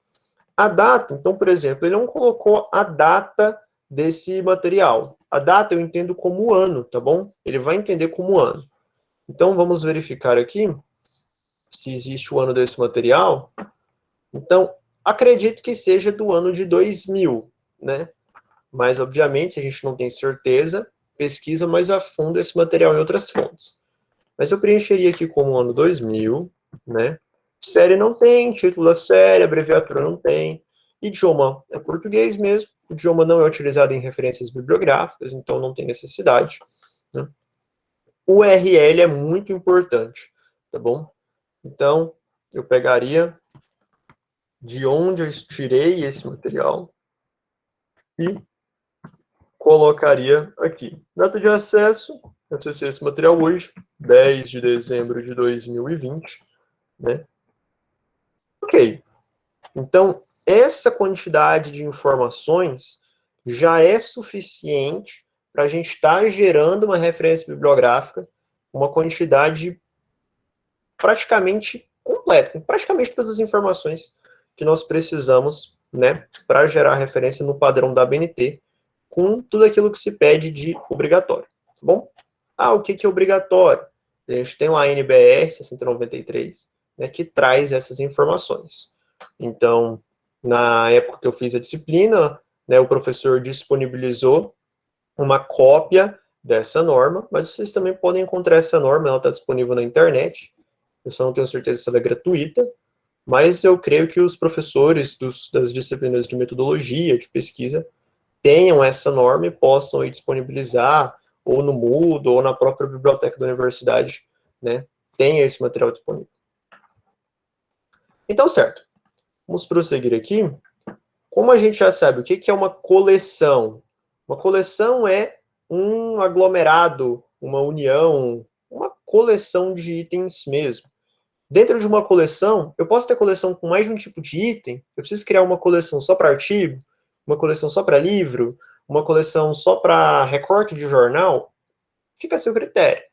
A data, então, por exemplo, ele não colocou a data desse material. A data eu entendo como ano, tá bom? Ele vai entender como ano. Então, vamos verificar aqui se existe o ano desse material. Então, acredito que seja do ano de 2000, né? Mas, obviamente, se a gente não tem certeza, pesquisa mais a fundo esse material em outras fontes. Mas eu preencheria aqui como ano 2000, né? Série não tem, título da série, abreviatura não tem. Idioma é português mesmo. O idioma não é utilizado em referências bibliográficas, então não tem necessidade, né? O URL é muito importante, tá bom? Então, eu pegaria de onde eu tirei esse material e colocaria aqui. Data de acesso, acessei esse material hoje, 10 de dezembro de 2020, né? Ok. Então, essa quantidade de informações já é suficiente para a gente estar gerando uma referência bibliográfica, uma quantidade praticamente completa, com praticamente todas as informações que nós precisamos, né, para gerar referência no padrão da ABNT, com tudo aquilo que se pede de obrigatório, tá bom? O que é obrigatório? A gente tem lá a NBR 693, né, que traz essas informações. Então, na época que eu fiz a disciplina, né, o professor disponibilizou uma cópia dessa norma, mas vocês também podem encontrar essa norma, ela está disponível na internet. Eu só não tenho certeza se ela é gratuita, mas eu creio que os professores das disciplinas de metodologia, de pesquisa, tenham essa norma e possam aí disponibilizar, ou no Moodle, ou na própria biblioteca da universidade, né, tenha esse material disponível. Então, certo. Vamos prosseguir aqui. Como a gente já sabe, o que é uma coleção? Uma coleção é um aglomerado, uma união, uma coleção de itens mesmo. Dentro de uma coleção, eu posso ter coleção com mais de um tipo de item, eu preciso criar uma coleção só para artigo, uma coleção só para livro, uma coleção só para recorte de jornal, fica a seu critério.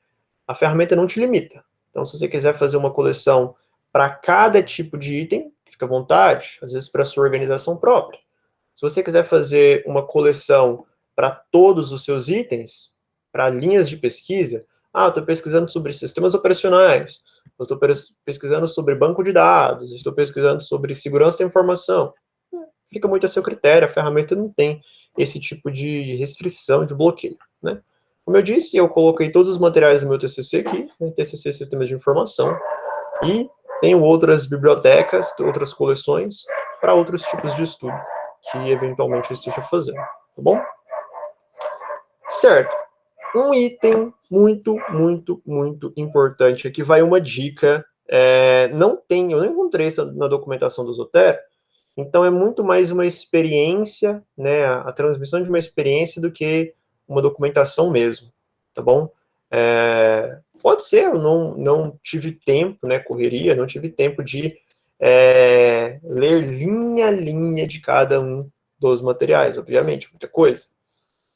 A ferramenta não te limita. Então, se você quiser fazer uma coleção para cada tipo de item, fica à vontade, às vezes para sua organização própria. Se você quiser fazer uma coleção para todos os seus itens, para linhas de pesquisa, eu estou pesquisando sobre sistemas operacionais, eu estou pesquisando sobre banco de dados, estou pesquisando sobre segurança da informação. Fica muito a seu critério, a ferramenta não tem esse tipo de restrição, de bloqueio, né? Como eu disse, eu coloquei todos os materiais do meu TCC aqui, né, TCC Sistemas de Informação, e tenho outras bibliotecas, outras coleções, para outros tipos de estudo que eventualmente eu esteja fazendo, tá bom? Certo. Um item muito, muito, muito importante, aqui vai uma dica, eu não encontrei isso na documentação do Zotero, então é muito mais uma experiência, né, a transmissão de uma experiência do que uma documentação mesmo, tá bom? Pode ser, eu não tive tempo, né, correria, não tive tempo de ler linha a linha de cada um dos materiais, obviamente, muita coisa.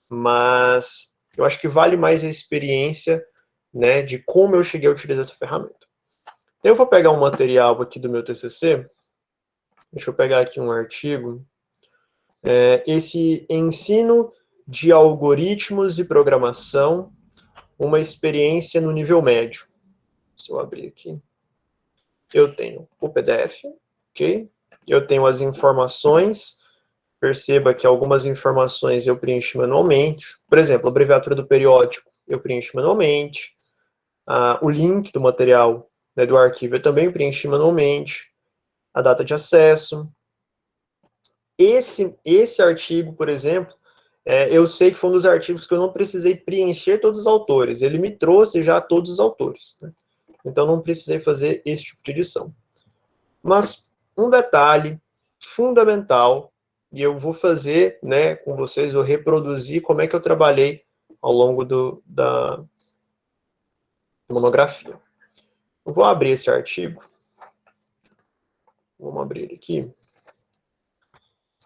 Mas eu acho que vale mais a experiência, né, de como eu cheguei a utilizar essa ferramenta. Eu vou pegar um material aqui do meu TCC, deixa eu pegar aqui um artigo, esse ensino de algoritmos e programação, uma experiência no nível médio. Se eu abrir aqui, eu tenho o PDF, ok? Eu tenho as informações, perceba que algumas informações eu preencho manualmente, por exemplo, a abreviatura do periódico eu preencho manualmente, o link do material, né, do arquivo eu também preenchi manualmente, a data de acesso. Esse artigo, por exemplo, eu sei que foi um dos artigos que eu não precisei preencher todos os autores, ele me trouxe já todos os autores, né? Então não precisei fazer esse tipo de edição. Mas um detalhe fundamental, e eu vou fazer, né, com vocês, vou reproduzir como é que eu trabalhei ao longo da monografia. Eu vou abrir esse artigo. Vamos abrir ele aqui.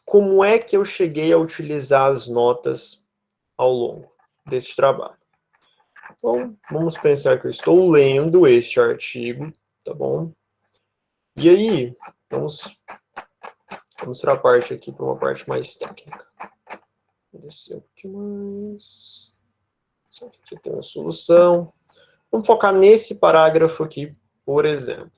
Como é que eu cheguei a utilizar as notas ao longo desse trabalho? Então, vamos pensar que eu estou lendo este artigo, tá bom? E aí, vamos para a parte aqui, para uma parte mais técnica. Vou descer um pouquinho mais. Só que aqui tem uma solução. Vamos focar nesse parágrafo aqui, por exemplo.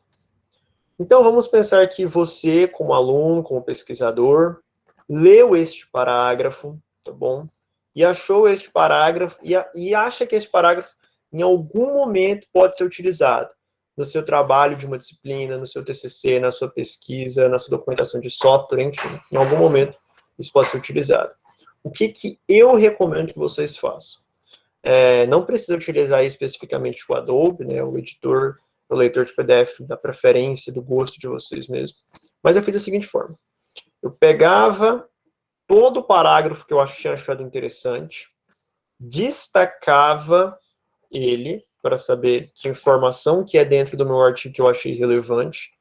Então, vamos pensar que você, como aluno, como pesquisador, leu este parágrafo, tá bom? E achou este parágrafo, e acha que esse parágrafo, em algum momento, pode ser utilizado no seu trabalho de uma disciplina, no seu TCC, na sua pesquisa, na sua documentação de software, enfim, em algum momento isso pode ser utilizado. O que eu recomendo que vocês façam? Não precisa utilizar especificamente o Adobe, né, o editor, o leitor de PDF, da preferência, do gosto de vocês mesmo. Mas eu fiz da seguinte forma. Eu pegava todo o parágrafo que eu tinha achado interessante, destacava ele para saber que informação que é dentro do meu artigo que eu achei relevante.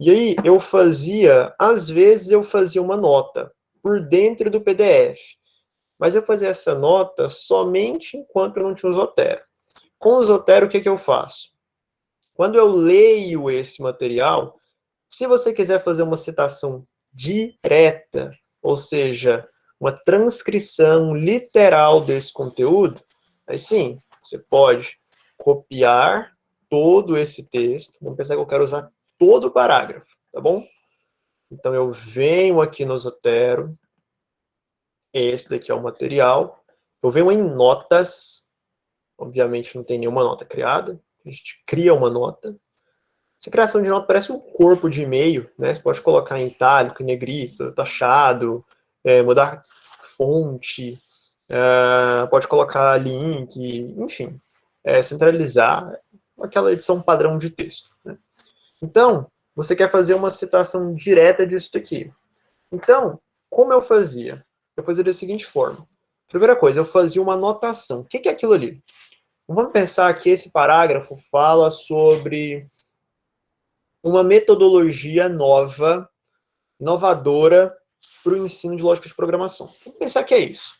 E aí eu fazia, às vezes eu fazia uma nota por dentro do PDF. Mas eu fazia essa nota somente enquanto eu não tinha o Zotero. Com o Zotero, o que eu faço? Quando eu leio esse material, se você quiser fazer uma citação direta, ou seja, uma transcrição literal desse conteúdo, aí sim, você pode copiar todo esse texto. Vamos pensar que eu quero usar todo o parágrafo, tá bom? Então, eu venho aqui no Zotero, esse daqui é o material, eu venho em notas, obviamente não tem nenhuma nota criada, a gente cria uma nota. Essa criação de nota parece um corpo de e-mail, né? Você pode colocar em itálico, em negrito, taxado, mudar fonte, pode colocar link, enfim, centralizar aquela edição padrão de texto, né? Então, você quer fazer uma citação direta disso aqui. Então, como eu fazia? Eu fazia da seguinte forma. Primeira coisa, eu fazia uma anotação. O que é aquilo ali? Vamos pensar que esse parágrafo fala sobre uma metodologia nova, inovadora, para o ensino de lógica de programação. Vamos pensar que é isso.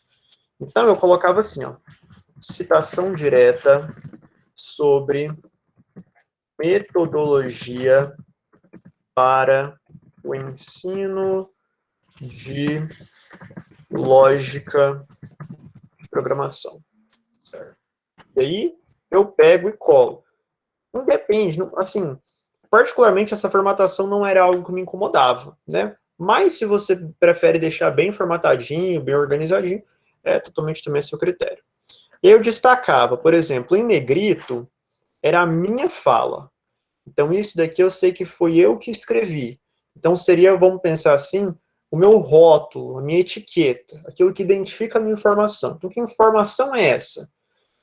Então, eu colocava assim, ó, citação direta sobre metodologia para o ensino de lógica de programação. Certo? E aí, eu pego e colo. Não depende, assim, particularmente essa formatação não era algo que me incomodava, né? Mas se você prefere deixar bem formatadinho, bem organizadinho, é totalmente também seu critério. E eu destacava, por exemplo, em negrito, era a minha fala. Então, isso daqui eu sei que foi eu que escrevi. Então, seria, vamos pensar assim, o meu rótulo, a minha etiqueta, aquilo que identifica a minha informação. Então, que informação é essa?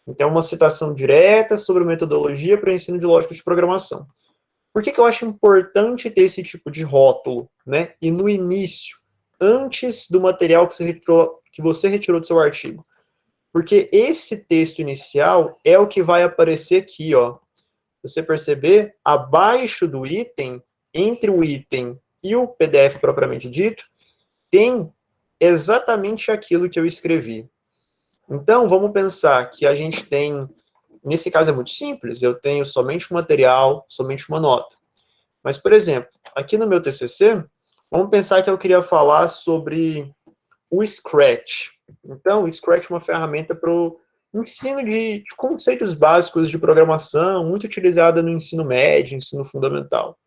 Então, uma citação direta sobre metodologia para o ensino de lógica de programação. Por que eu acho importante ter esse tipo de rótulo, né? E no início, antes do material que você retirou do seu artigo. Porque esse texto inicial é o que vai aparecer aqui, ó. Você perceber, abaixo do item, entre o item e o PDF propriamente dito, tem exatamente aquilo que eu escrevi. Então, vamos pensar que a gente tem, nesse caso é muito simples, eu tenho somente um material, somente uma nota. Mas, por exemplo, aqui no meu TCC, vamos pensar que eu queria falar sobre o Scratch. Então, o Scratch é uma ferramenta para o ensino de conceitos básicos de programação, muito utilizada no ensino médio, ensino fundamental.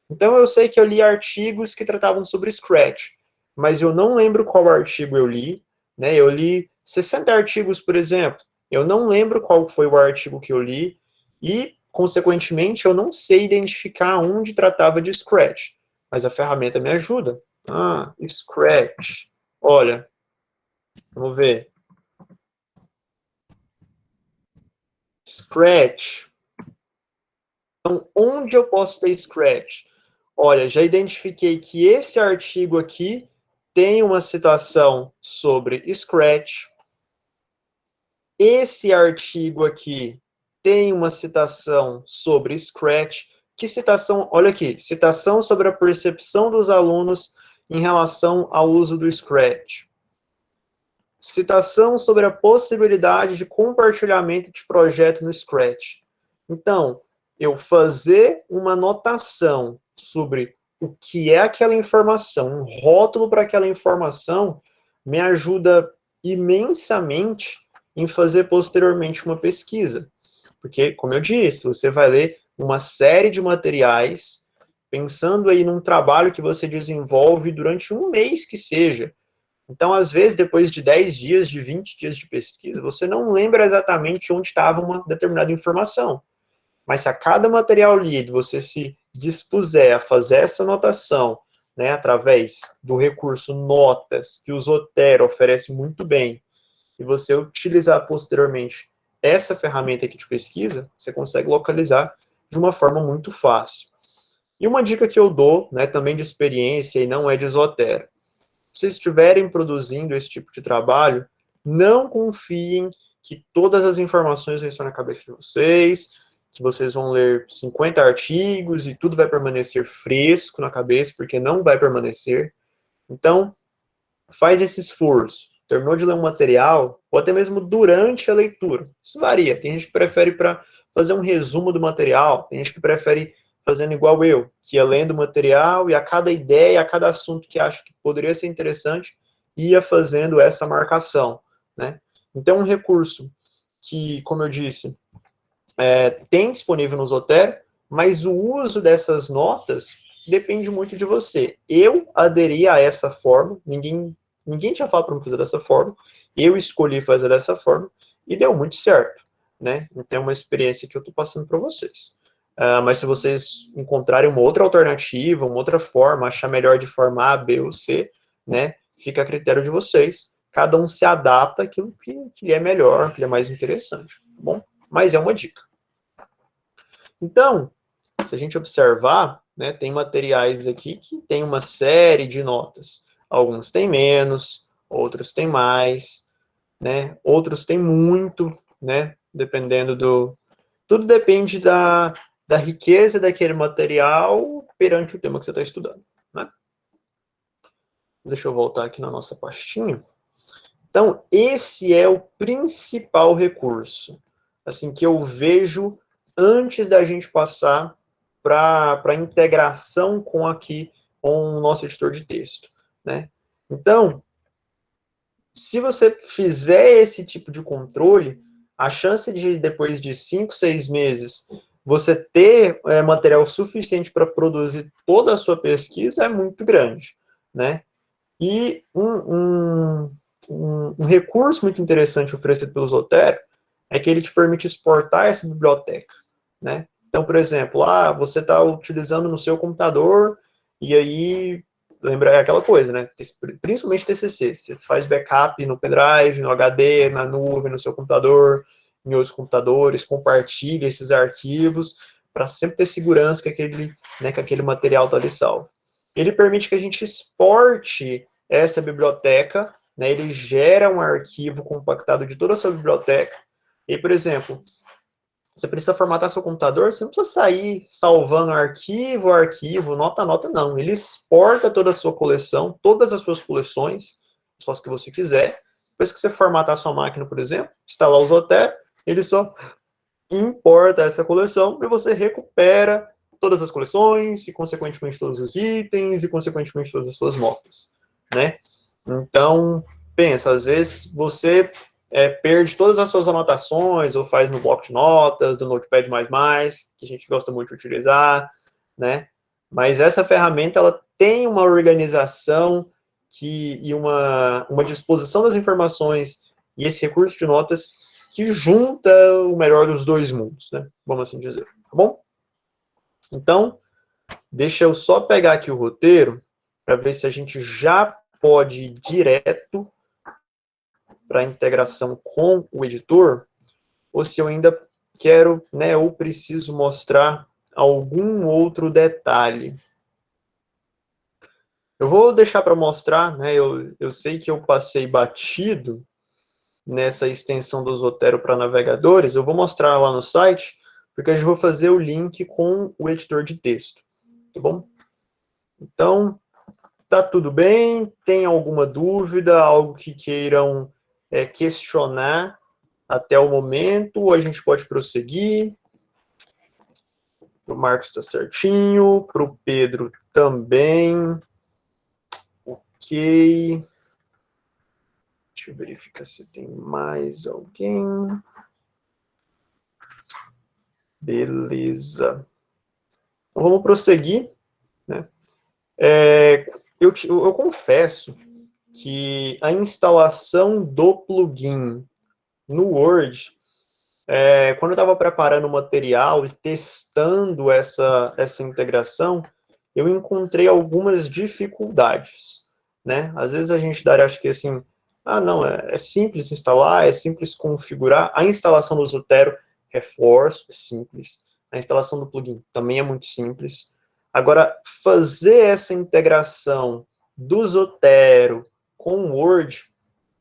Então, eu sei que eu li artigos que tratavam sobre Scratch, mas eu não lembro qual artigo eu li, né? Eu li 60 artigos, por exemplo. Eu não lembro qual foi o artigo que eu li e, consequentemente, eu não sei identificar onde tratava de Scratch. Mas a ferramenta me ajuda. Ah, Scratch. Olha, vamos ver. Scratch. Então, onde eu posso ter Scratch? olha, já identifiquei que esse artigo aqui tem uma citação sobre Scratch, esse artigo aqui tem uma citação sobre Scratch. Que citação? Olha aqui, citação sobre a percepção dos alunos em relação ao uso do Scratch. Citação sobre a possibilidade de compartilhamento de projeto no Scratch. Então, eu fazer uma anotação sobre o que é aquela informação, um rótulo para aquela informação, me ajuda imensamente em fazer posteriormente uma pesquisa. Porque, como eu disse, você vai ler uma série de materiais, pensando aí num trabalho que você desenvolve durante um mês que seja. Então, às vezes, depois de 10 dias, de 20 dias de pesquisa, você não lembra exatamente onde estava uma determinada informação. Mas se a cada material lido você se dispuser a fazer essa anotação, né, através do recurso notas, que o Zotero oferece muito bem, e você utilizar posteriormente essa ferramenta aqui de pesquisa, você consegue localizar de uma forma muito fácil. E uma dica que eu dou, né, também de experiência, e não é de Zotero, se vocês estiverem produzindo esse tipo de trabalho, não confiem que todas as informações vão estar na cabeça de vocês, que vocês vão ler 50 artigos e tudo vai permanecer fresco na cabeça, porque não vai permanecer. Então, faz esse esforço. Terminou de ler um material, ou até mesmo durante a leitura. Isso varia. Tem gente que prefere para fazer um resumo do material, tem gente que prefere fazendo igual eu, que ia lendo o material e a cada ideia, a cada assunto que acha que poderia ser interessante, ia fazendo essa marcação, né? Então, um recurso que, como eu disse, tem disponível no Zotero, mas o uso dessas notas depende muito de você. Eu aderi a essa forma, ninguém tinha falado para me fazer dessa forma, eu escolhi fazer dessa forma e deu muito certo, né? Então é uma experiência que eu estou passando para vocês. Mas se vocês encontrarem uma outra alternativa, uma outra forma, achar melhor de forma A, B ou C, né? Fica a critério de vocês. Cada um se adapta àquilo que lhe é melhor, que lhe é mais interessante, tá bom? Mas é uma dica. Então, se a gente observar, né, tem materiais aqui que tem uma série de notas. Alguns têm menos, outros têm mais, né? Outros têm muito, né? Dependendo do... Tudo depende da riqueza daquele material perante o tema que você está estudando, né? Deixa eu voltar aqui na nossa pastinha. Então, esse é o principal recurso, assim, que eu vejo antes da gente passar para a integração com o nosso editor de texto, né? Então, se você fizer esse tipo de controle, a chance de, depois de 5, 6 meses, você ter material suficiente para produzir toda a sua pesquisa é muito grande, né? E um recurso muito interessante oferecido pelo Zotero é que ele te permite exportar essa biblioteca, né? Então, por exemplo, você está utilizando no seu computador e aí, lembra, é aquela coisa, né? Principalmente TCC, você faz backup no pendrive, no HD, na nuvem, no seu computador, em outros computadores, compartilha esses arquivos para sempre ter segurança que aquele material está ali salvo. Ele permite que a gente exporte essa biblioteca, né? Ele gera um arquivo compactado de toda a sua biblioteca. E, por exemplo, você precisa formatar seu computador, você não precisa sair salvando arquivo, nota a nota, não. Ele exporta toda a sua coleção, todas as suas coleções, só as que você quiser. Depois que você formatar a sua máquina, por exemplo, instalar o Zotero, ele só importa essa coleção e você recupera todas as coleções e, consequentemente, todos os itens e, consequentemente, todas as suas notas, né? Então, pensa, às vezes você perde todas as suas anotações ou faz no bloco de notas, do Notepad++, que a gente gosta muito de utilizar, né? Mas essa ferramenta, ela tem uma organização e uma disposição das informações e esse recurso de notas que junta o melhor dos dois mundos, né? Vamos assim dizer, tá bom? Então, deixa eu só pegar aqui o roteiro para ver se a gente já pode ir direto para a integração com o editor, ou se eu ainda quero, né, ou preciso mostrar algum outro detalhe. Eu vou deixar para mostrar, né? Eu sei que eu passei batido nessa extensão do Zotero para navegadores, eu vou mostrar lá no site, porque a gente vai fazer o link com o editor de texto, tá bom? Então, tá tudo bem? Tem alguma dúvida, algo que queiram questionar até o momento, ou a gente pode prosseguir? O Marcos está certinho, para o Pedro também. Ok. Deixa eu verificar se tem mais alguém. Beleza. Então, vamos prosseguir, né? Eu confesso que a instalação do plugin no Word, quando eu estava preparando o material e testando essa integração, eu encontrei algumas dificuldades, né? Às vezes a gente dá, acho que assim, não, é simples instalar, é simples configurar. A instalação do Zotero, reforço, é simples. A instalação do plugin também é muito simples. Agora, fazer essa integração do Zotero com o Word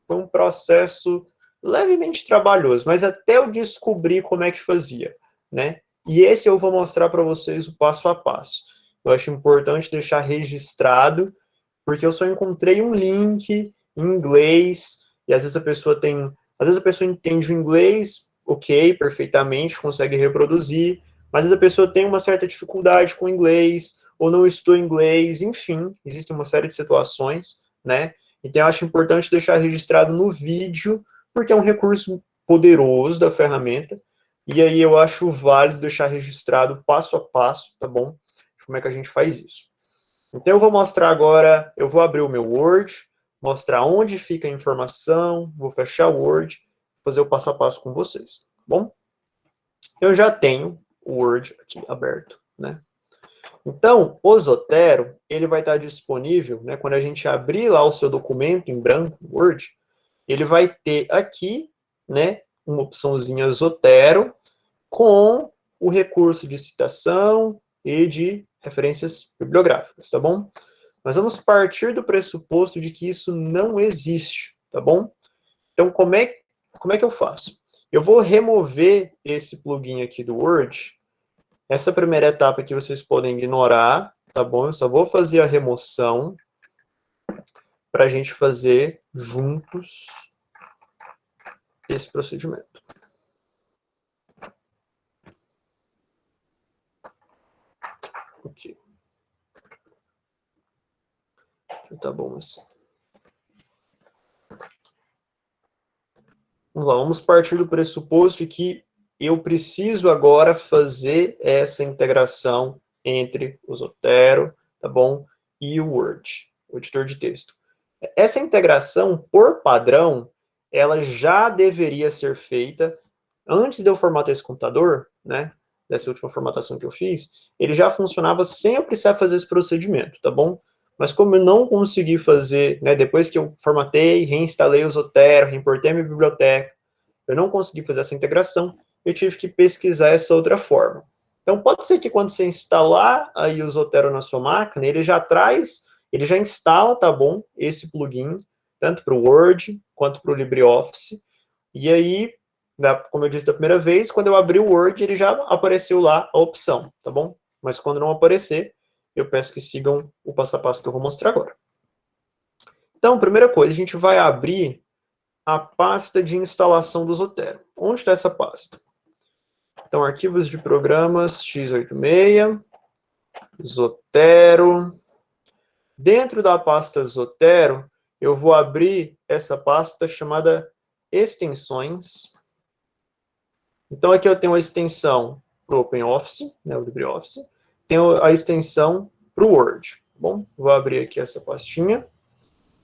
foi um processo levemente trabalhoso, mas até eu descobrir como é que fazia, né? E esse eu vou mostrar para vocês o passo a passo. Eu acho importante deixar registrado, porque eu só encontrei um link em inglês, e às vezes às vezes a pessoa entende o inglês, ok, perfeitamente, consegue reproduzir, mas às vezes a pessoa tem uma certa dificuldade com o inglês, ou não estuda inglês, enfim, existe uma série de situações, né? Então, eu acho importante deixar registrado no vídeo, porque é um recurso poderoso da ferramenta, e aí eu acho válido deixar registrado passo a passo, tá bom? Como é que a gente faz isso. Então, eu vou mostrar agora, eu vou abrir o meu Word, mostrar onde fica a informação, vou fechar o Word, fazer o passo a passo com vocês, tá bom? Eu já tenho o Word aqui aberto, né? Então, o Zotero, ele vai estar disponível, né, quando a gente abrir lá o seu documento em branco, Word, ele vai ter aqui, né, uma opçãozinha Zotero com o recurso de citação e de referências bibliográficas, tá bom? Mas vamos partir do pressuposto de que isso não existe, tá bom? Então, como é que eu faço? Eu vou remover esse plugin aqui do Word. Essa primeira etapa aqui vocês podem ignorar, tá bom? Eu só vou fazer a remoção para a gente fazer juntos esse procedimento. Ok. Tá bom assim. Vamos lá, vamos partir do pressuposto de que eu preciso agora fazer essa integração entre o Zotero, tá bom? E o Word, o editor de texto. Essa integração, por padrão, ela já deveria ser feita antes de eu formatar esse computador, né? Dessa última formatação que eu fiz, ele já funcionava sem eu precisar fazer esse procedimento, tá bom? Mas como eu não consegui fazer, né, depois que eu formatei, reinstalei o Zotero, reimportei a minha biblioteca, eu não consegui fazer essa integração, eu tive que pesquisar essa outra forma. Então, pode ser que quando você instalar aí o Zotero na sua máquina, ele já instala, tá bom, esse plugin, tanto para o Word quanto para o LibreOffice. E aí, como eu disse da primeira vez, quando eu abri o Word, ele já apareceu lá a opção, tá bom? Mas quando não aparecer, eu peço que sigam o passo a passo que eu vou mostrar agora. Então, primeira coisa, a gente vai abrir a pasta de instalação do Zotero. Onde está essa pasta? Então, arquivos de programas x86, Zotero. Dentro da pasta Zotero, eu vou abrir essa pasta chamada extensões. Então, aqui eu tenho a extensão para o OpenOffice, né, o LibreOffice. Tenho a extensão para o Word. Tá bom? Vou abrir aqui essa pastinha.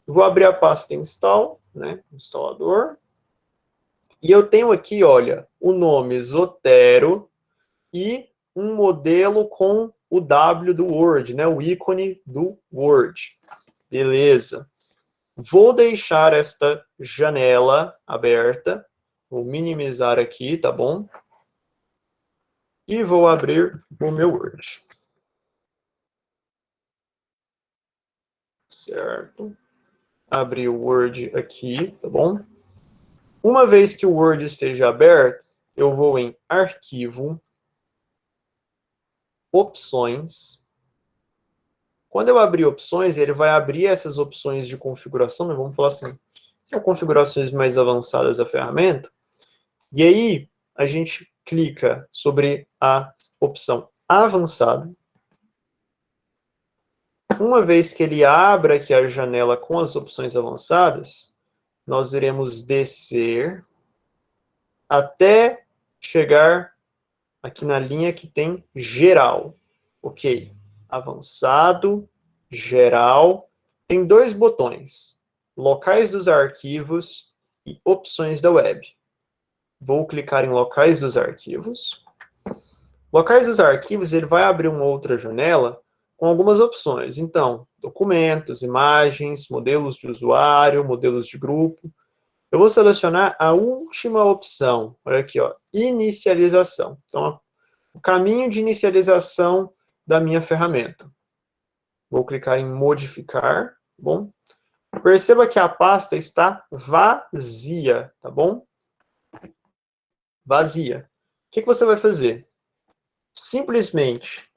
Vou abrir a pasta install, né, instalador. E eu tenho aqui, olha, o nome Zotero e um modelo com o W do Word, né, o ícone do Word. Beleza. Vou deixar esta janela aberta. Vou minimizar aqui, tá bom? E vou abrir o meu Word. certo? Abrir o Word aqui, tá bom? Uma vez que o Word esteja aberto, eu vou em Arquivo, Opções. Quando eu abrir opções, ele vai abrir essas opções de configuração, né? Vamos falar assim, são configurações mais avançadas da ferramenta. E aí, a gente clica sobre a opção Avançado. Uma vez que ele abra aqui a janela com as opções avançadas, nós iremos descer até chegar aqui na linha que tem Geral. Ok. Avançado, Geral. Tem dois botões. Locais dos arquivos e Opções da web. Vou clicar em Locais dos arquivos. Locais dos arquivos, ele vai abrir uma outra janela com algumas opções. Então, documentos, imagens, modelos de usuário, modelos de grupo. Eu vou selecionar a última opção. Olha aqui, ó, inicialização. Então, o caminho de inicialização da minha ferramenta. Vou clicar em modificar, tá bom? Perceba que a pasta está vazia, tá bom? Vazia. O que você vai fazer? Simplesmente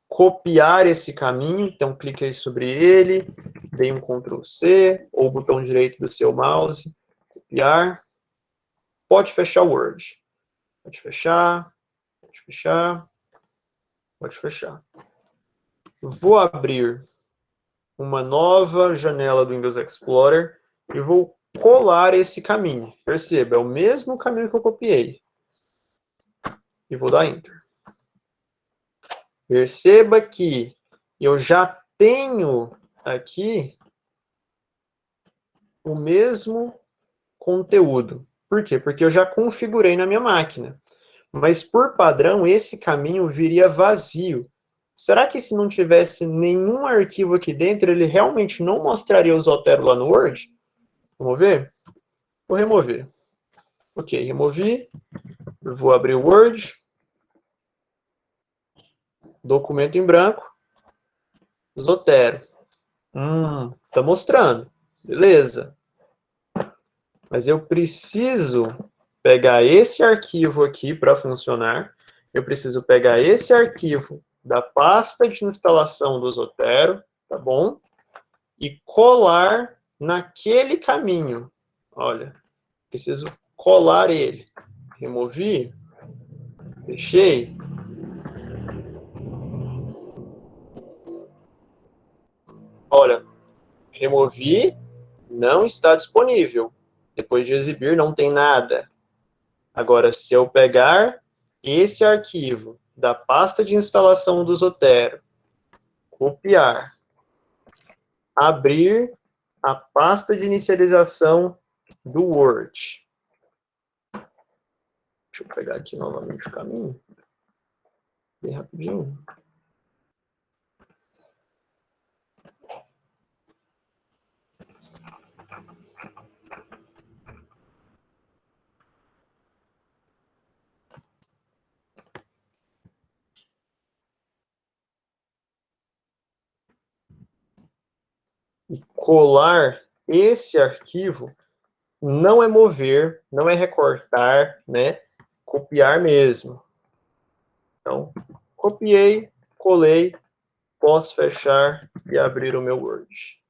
copiar esse caminho, então clique aí sobre ele, dê um Ctrl C, ou o botão direito do seu mouse, copiar. Pode fechar o Word. Pode fechar, pode fechar, pode fechar. Vou abrir uma nova janela do Windows Explorer e vou colar esse caminho. Perceba, é o mesmo caminho que eu copiei. E vou dar Enter. Perceba que eu já tenho aqui o mesmo conteúdo. Por quê? Porque eu já configurei na minha máquina. Mas, por padrão, esse caminho viria vazio. Será que se não tivesse nenhum arquivo aqui dentro, ele realmente não mostraria o Zotero lá no Word? Vamos ver? Vou remover. Ok, removi. Vou abrir o Word. Documento em branco. Zotero. Tá mostrando. Beleza. Mas eu preciso pegar esse arquivo aqui para funcionar. Eu preciso pegar esse arquivo da pasta de instalação do Zotero, tá bom? E colar naquele caminho. Olha, preciso colar ele. Removi, fechei. Olha, removi, não está disponível. Depois de exibir, não tem nada. Agora, se eu pegar esse arquivo da pasta de instalação do Zotero, copiar, abrir a pasta de inicialização do Word. Deixa eu pegar aqui novamente o caminho, bem rapidinho. E colar esse arquivo não é mover, não é recortar, né? Copiar mesmo. Então, copiei, colei, posso fechar e abrir o meu Word.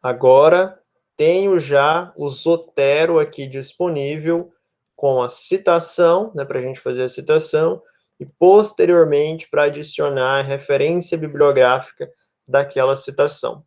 Agora, tenho já o Zotero aqui disponível com a citação, né, para a gente fazer a citação, e posteriormente para adicionar a referência bibliográfica daquela citação.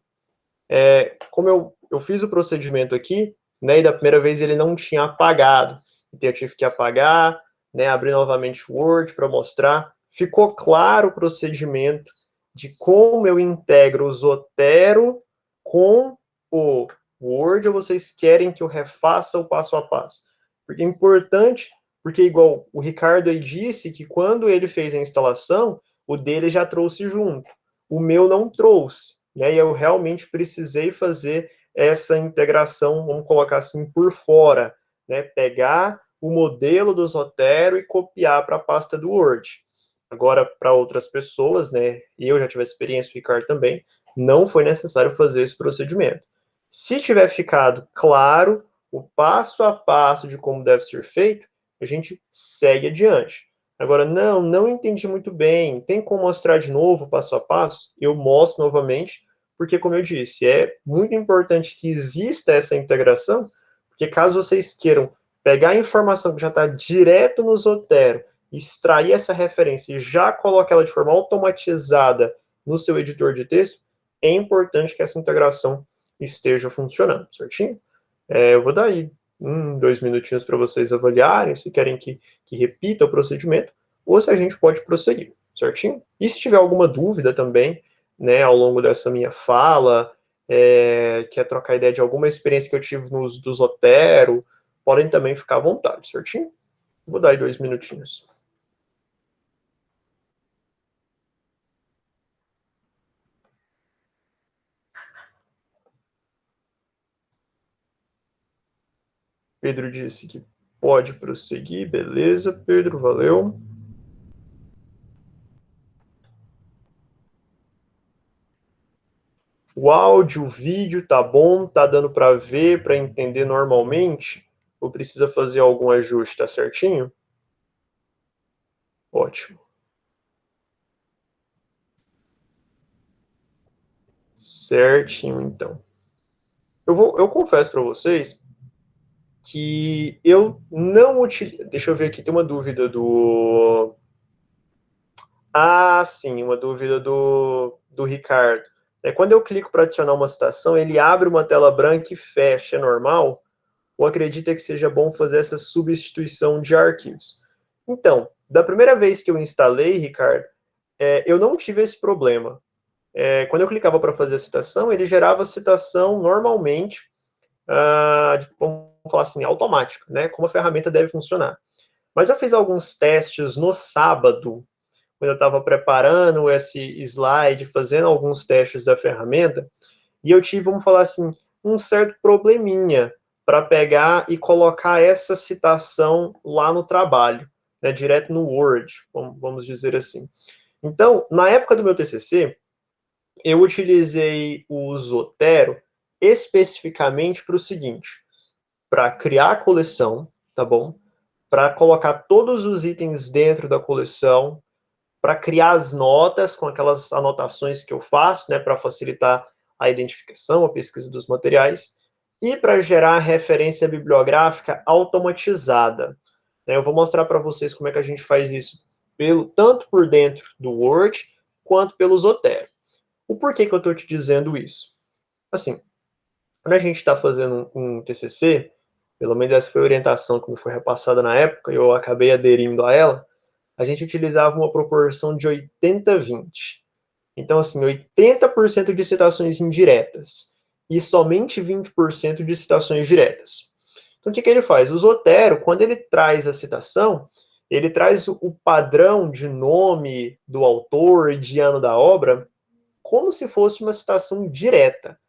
Como eu fiz o procedimento aqui, né, e da primeira vez ele não tinha apagado, então eu tive que apagar, né, abrir novamente o Word para mostrar. Ficou claro o procedimento de como eu integro o Zotero com o Word, ou vocês querem que eu refaça o passo a passo? Porque é importante, porque igual o Ricardo aí disse que quando ele fez a instalação, o dele já trouxe junto. O meu não trouxe, né? E eu realmente precisei fazer essa integração, vamos colocar assim, por fora, né? Pegar o modelo do Zotero e copiar para a pasta do Word. Agora, para outras pessoas, né, e eu já tive experiência, o Ricardo também, não foi necessário fazer esse procedimento. Se tiver ficado claro o passo a passo de como deve ser feito, a gente segue adiante. Agora, não entendi muito bem, tem como mostrar de novo, passo a passo? Eu mostro novamente, porque, como eu disse, é muito importante que exista essa integração, porque caso vocês queiram pegar a informação que já está direto no Zotero, extrair essa referência e já colocar ela de forma automatizada no seu editor de texto, é importante que essa integração esteja funcionando, certinho? Eu vou dar aí 2 minutinhos para vocês avaliarem, se querem que repita o procedimento, ou se a gente pode prosseguir, certinho? E se tiver alguma dúvida também, né, ao longo dessa minha fala, quer trocar ideia de alguma experiência que eu tive do Zotero, podem também ficar à vontade, certinho? Vou dar aí 2 minutinhos. Pedro disse que pode prosseguir, beleza, Pedro, valeu. O áudio, o vídeo tá bom, tá dando para ver, para entender normalmente? Ou precisa fazer algum ajuste, tá certinho? Ótimo. Certinho, então. Eu confesso para vocês que eu não utilizo. Deixa eu ver aqui, tem uma dúvida do. Ah, sim, uma dúvida do Ricardo. Quando eu clico para adicionar uma citação, ele abre uma tela branca e fecha, é normal? Ou acredita que seja bom fazer essa substituição de arquivos? Então, da primeira vez que eu instalei, Ricardo, eu não tive esse problema. Quando eu clicava para fazer a citação, ele gerava a citação normalmente, vamos falar assim, automática, né? Como a ferramenta deve funcionar. Mas eu fiz alguns testes no sábado, quando eu estava preparando esse slide, fazendo alguns testes da ferramenta, e eu tive, vamos falar assim, um certo probleminha para pegar e colocar essa citação lá no trabalho, né, direto no Word, vamos dizer assim. Então, na época do meu TCC, eu utilizei o Zotero especificamente para o seguinte, para criar a coleção, tá bom? Para colocar todos os itens dentro da coleção, para criar as notas com aquelas anotações que eu faço, né, para facilitar a identificação, a pesquisa dos materiais, e para gerar referência bibliográfica automatizada. Eu vou mostrar para vocês como é que a gente faz isso, tanto por dentro do Word, quanto pelo Zotero. O porquê que eu estou te dizendo isso? Assim, quando a gente está fazendo um TCC, pelo menos essa foi a orientação que me foi repassada na época, e eu acabei aderindo a ela, a gente utilizava uma proporção de 80-20. Então, assim, 80% de citações indiretas e somente 20% de citações diretas. Então, o que ele faz? O Zotero, quando ele traz a citação, ele traz o padrão de nome do autor e de ano da obra como se fosse uma citação direta.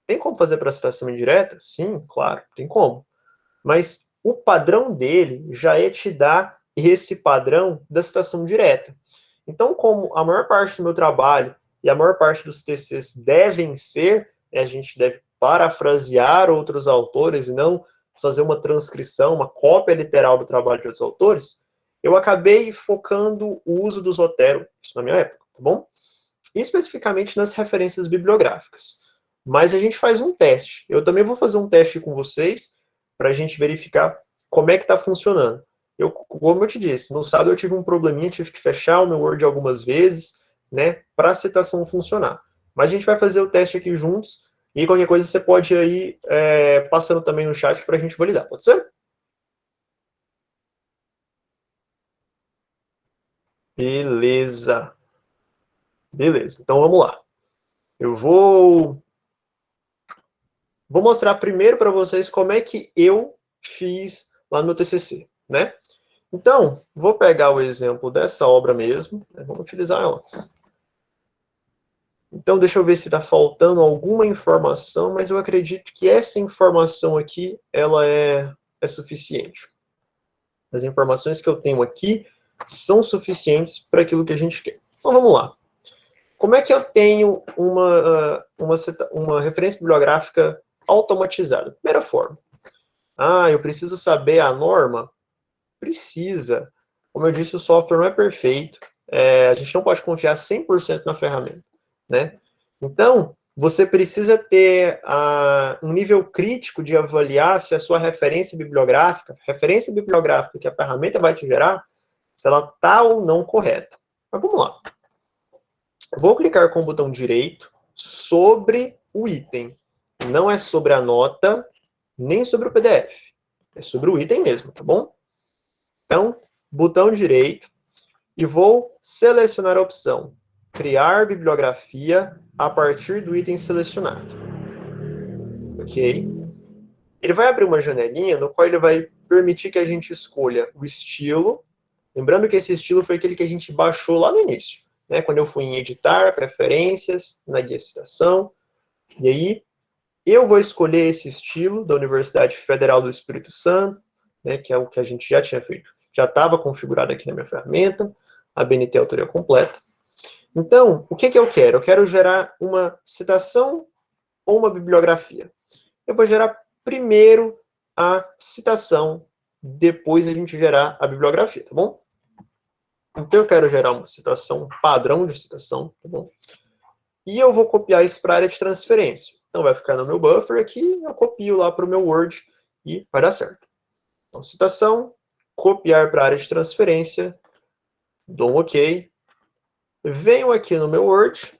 Tem como fazer para citação indireta? Sim, claro, tem como. Mas o padrão dele já é te dar esse padrão da citação direta. Então, como a maior parte do meu trabalho e a maior parte dos TCs devem ser, a gente deve parafrasear outros autores e não fazer uma transcrição, uma cópia literal do trabalho de outros autores, eu acabei focando o uso do Zotero, isso na minha época, tá bom? Especificamente nas referências bibliográficas. Mas a gente faz um teste. Eu também vou fazer um teste com vocês para a gente verificar como é que está funcionando. Como eu te disse, no sábado eu tive um probleminha, tive que fechar o meu Word algumas vezes, né, para a citação funcionar. Mas a gente vai fazer o teste aqui juntos e qualquer coisa você pode ir aí passando também no chat para a gente validar, pode ser? Beleza. Beleza, então vamos lá. Eu vou mostrar primeiro para vocês como é que eu fiz lá no meu TCC, né? Então, vou pegar o exemplo dessa obra mesmo, vamos utilizar ela. Então, deixa eu ver se está faltando alguma informação, mas eu acredito que essa informação aqui, ela é suficiente. As informações que eu tenho aqui são suficientes para aquilo que a gente quer. Então, vamos lá. Como é que eu tenho uma referência bibliográfica automatizada? Primeira forma. Eu preciso saber a norma? Precisa. Como eu disse, o software não é perfeito. A gente não pode confiar 100% na ferramenta, né? Então, você precisa ter um nível crítico de avaliar se a sua referência bibliográfica que a ferramenta vai te gerar, se ela está ou não correta. Mas vamos lá. Eu vou clicar com o botão direito sobre o item. Não é sobre a nota, nem sobre o PDF. É sobre o item mesmo, tá bom? Então, botão direito, e vou selecionar a opção criar bibliografia a partir do item selecionado. Ok? Ele vai abrir uma janelinha no qual ele vai permitir que a gente escolha o estilo. Lembrando que esse estilo foi aquele que a gente baixou lá no início, né? Quando eu fui em editar, preferências, na guia citação. E aí, eu vou escolher esse estilo da Universidade Federal do Espírito Santo, né, que é o que a gente já tinha feito. Já estava configurado aqui na minha ferramenta, a BNT Autoria Completa. Então, o que eu quero? Eu quero gerar uma citação ou uma bibliografia. Eu vou gerar primeiro a citação, depois a gente gerar a bibliografia, tá bom? Então, eu quero gerar uma citação, um padrão de citação, tá bom? E eu vou copiar isso para a área de transferência. Então, vai ficar no meu buffer aqui, eu copio lá para o meu Word e vai dar certo. Então, citação, copiar para a área de transferência, dou um OK. Venho aqui no meu Word.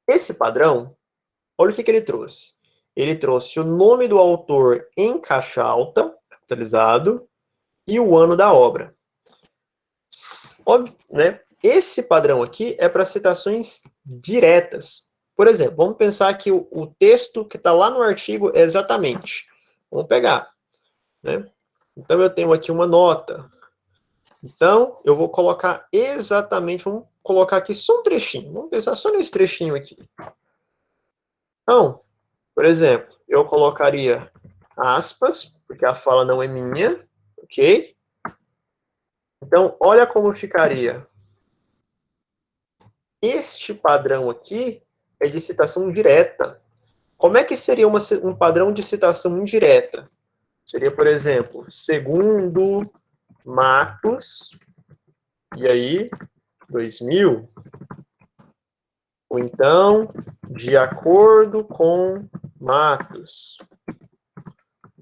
Esse padrão, olha o que ele trouxe. Ele trouxe o nome do autor em caixa alta, capitalizado, e o ano da obra. Óbvio, né? Esse padrão aqui é para citações diretas. Por exemplo, vamos pensar que o texto que está lá no artigo é exatamente. Vamos pegar, né? Então, eu tenho aqui uma nota. Então, eu vou colocar exatamente, vamos colocar aqui só um trechinho. Vamos pensar só nesse trechinho aqui. Então, por exemplo, eu colocaria aspas, porque a fala não é minha, ok? Então, olha como ficaria. Este padrão aqui é de citação direta. Como é que seria um padrão de citação indireta? Seria, por exemplo, segundo Matos, e aí, 2000. Ou então, de acordo com Matos,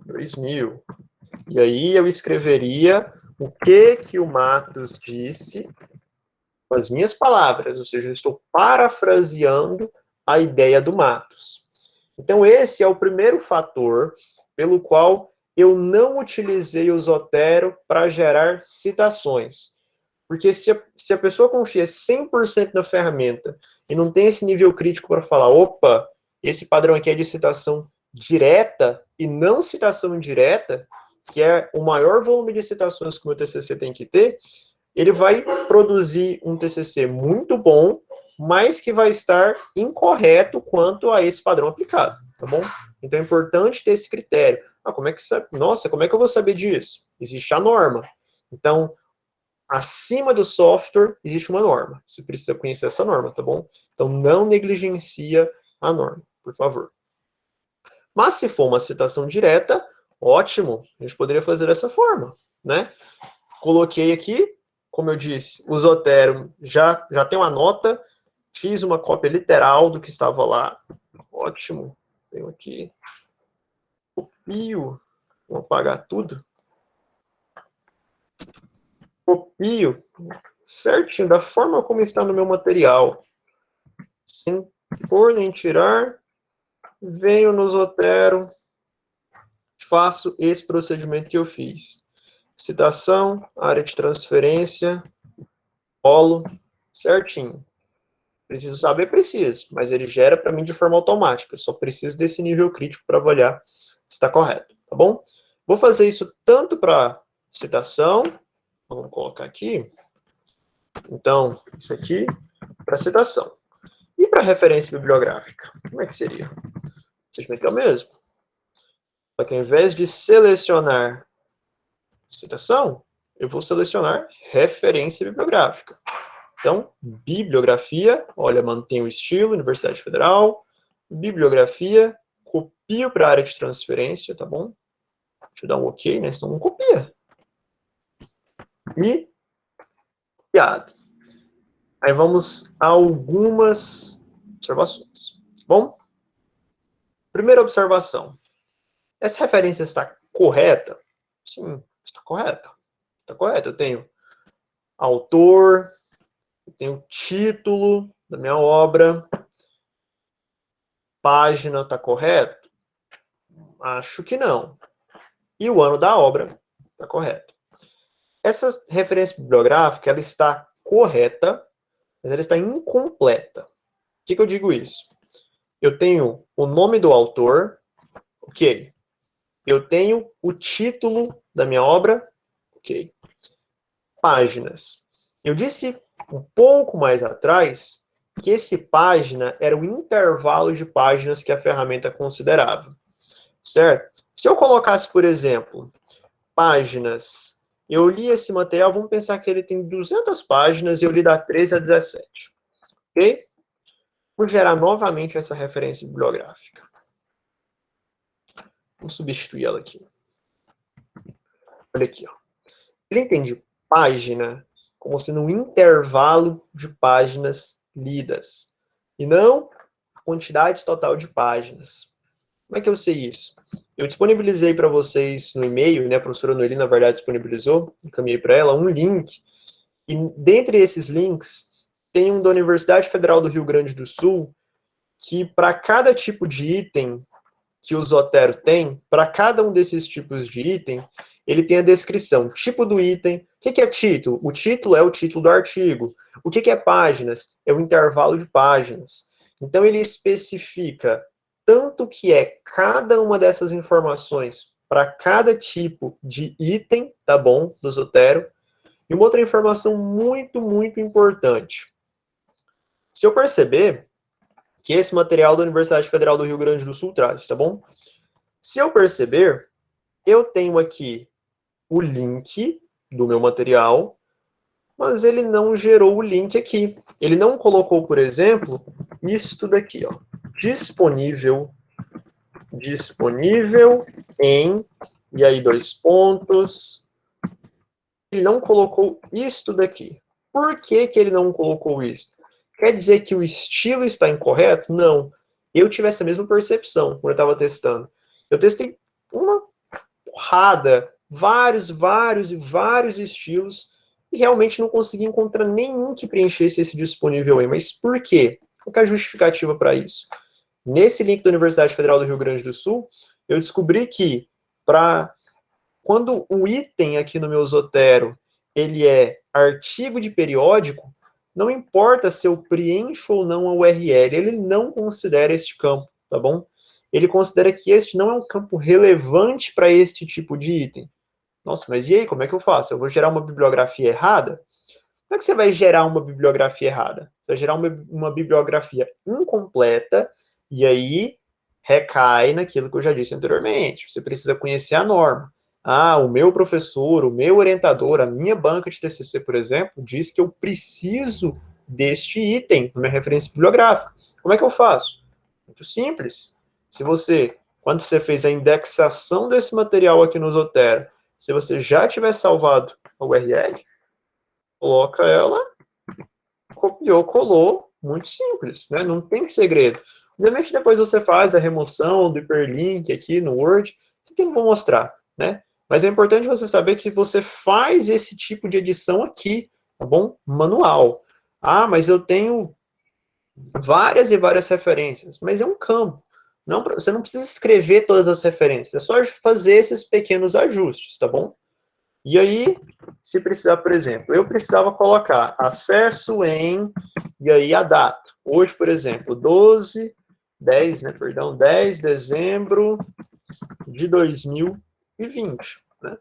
2000. E aí eu escreveria o que o Matos disse com as minhas palavras, ou seja, eu estou parafraseando a ideia do Matos. Então, esse é o primeiro fator pelo qual eu não utilizei o Zotero para gerar citações. Porque se a pessoa confia 100% na ferramenta e não tem esse nível crítico para falar, opa, esse padrão aqui é de citação direta e não citação indireta, que é o maior volume de citações que o meu TCC tem que ter, ele vai produzir um TCC muito bom, mas que vai estar incorreto quanto a esse padrão aplicado, tá bom? Então é importante ter esse critério. Como é que sabe? Nossa, como é que eu vou saber disso? Existe a norma. Então, acima do software existe uma norma. Você precisa conhecer essa norma, tá bom? Então não negligencia a norma, por favor. Mas se for uma citação direta, ótimo, a gente poderia fazer dessa forma, né? Coloquei aqui, como eu disse, o Zotero já tem uma nota, fiz uma cópia literal do que estava lá. Ótimo. Tenho aqui. Copio. Vou apagar tudo. Copio certinho, da forma como está no meu material. Sem pôr nem tirar. Venho no Zotero. Faço esse procedimento que eu fiz. Citação, área de transferência, polo, certinho. Preciso saber? Preciso, mas ele gera para mim de forma automática. Eu só preciso desse nível crítico para avaliar se está correto, tá bom? Vou fazer isso tanto para citação, vamos colocar aqui. Então, isso aqui para citação. E para referência bibliográfica, como é que seria? Simplesmente é o mesmo. Só que ao invés de selecionar citação, eu vou selecionar referência bibliográfica. Então, bibliografia, olha, mantém o estilo, Universidade Federal, bibliografia, copio para a área de transferência, tá bom? Deixa eu dar um ok, né? Senão não copia. E copiado. Aí vamos a algumas observações. Bom, primeira observação. Essa referência está correta? Sim, está correta. Está correta. Eu tenho autor, eu tenho título da minha obra, página está correto? Acho que não. E o ano da obra está correto. Essa referência bibliográfica ela está correta, mas ela está incompleta. O que eu digo isso? Eu tenho o nome do autor, ok. Eu tenho o título da minha obra, ok. Páginas. Eu disse um pouco mais atrás que esse página era o intervalo de páginas que a ferramenta considerava, certo? Se eu colocasse, por exemplo, páginas, eu li esse material, vamos pensar que ele tem 200 páginas e eu li da 13 a 17, ok? Vou gerar novamente essa referência bibliográfica. Vou substituir ela aqui. Olha aqui, ó. Ele entende página como sendo um intervalo de páginas lidas, e não a quantidade total de páginas. Como é que eu sei isso? Eu disponibilizei para vocês no e-mail, né, a professora Noeli, na verdade, disponibilizou, encaminhei para ela, um link, e dentre esses links, tem um da Universidade Federal do Rio Grande do Sul, que para cada tipo de item que o Zotero tem, para cada um desses tipos de item, ele tem a descrição, tipo do item. O que é título? O título é o título do artigo. O que é páginas? É o intervalo de páginas. Então, ele especifica tanto que é cada uma dessas informações para cada tipo de item, tá bom, do Zotero. E uma outra informação muito, muito importante. Se eu perceber que esse material da Universidade Federal do Rio Grande do Sul traz, tá bom? Se eu perceber, eu tenho aqui o link do meu material, mas ele não gerou o link aqui. Ele não colocou, por exemplo, isto daqui, ó, disponível em, e aí 2 pontos. Ele não colocou isto daqui. Por que que ele não colocou isso? Quer dizer que o estilo está incorreto? Não. Eu tive essa mesma percepção quando eu estava testando. Eu testei uma porrada, vários estilos, e realmente não consegui encontrar nenhum que preenchesse esse disponível aí. Mas por quê? Qual que é a justificativa para isso? Nesse link da Universidade Federal do Rio Grande do Sul, eu descobri que quando o item aqui no meu Zotero ele é artigo de periódico, não importa se eu preencho ou não a URL, ele não considera este campo, tá bom? Ele considera que este não é um campo relevante para este tipo de item. Nossa, mas e aí, como é que eu faço? Eu vou gerar uma bibliografia errada? Como é que você vai gerar uma bibliografia errada? Você vai gerar uma bibliografia incompleta, e aí recai naquilo que eu já disse anteriormente. Você precisa conhecer a norma. Ah, o meu professor, o meu orientador, a minha banca de TCC, por exemplo, diz que eu preciso deste item na minha referência bibliográfica. Como é que eu faço? Muito simples. Quando você fez a indexação desse material aqui no Zotero, se você já tiver salvado a URL, coloca ela, copiou, colou, muito simples, né? Não tem segredo. Obviamente depois você faz a remoção do hiperlink aqui no Word, isso aqui eu não vou mostrar, né? Mas é importante você saber que você faz esse tipo de edição aqui, tá bom? Manual. Ah, mas eu tenho várias e várias referências, mas é um campo. Não, você não precisa escrever todas as referências, é só fazer esses pequenos ajustes, tá bom? E aí, se precisar, por exemplo, eu precisava colocar acesso em, e aí a data. Hoje, por exemplo, 10 de dezembro de 2020. Né?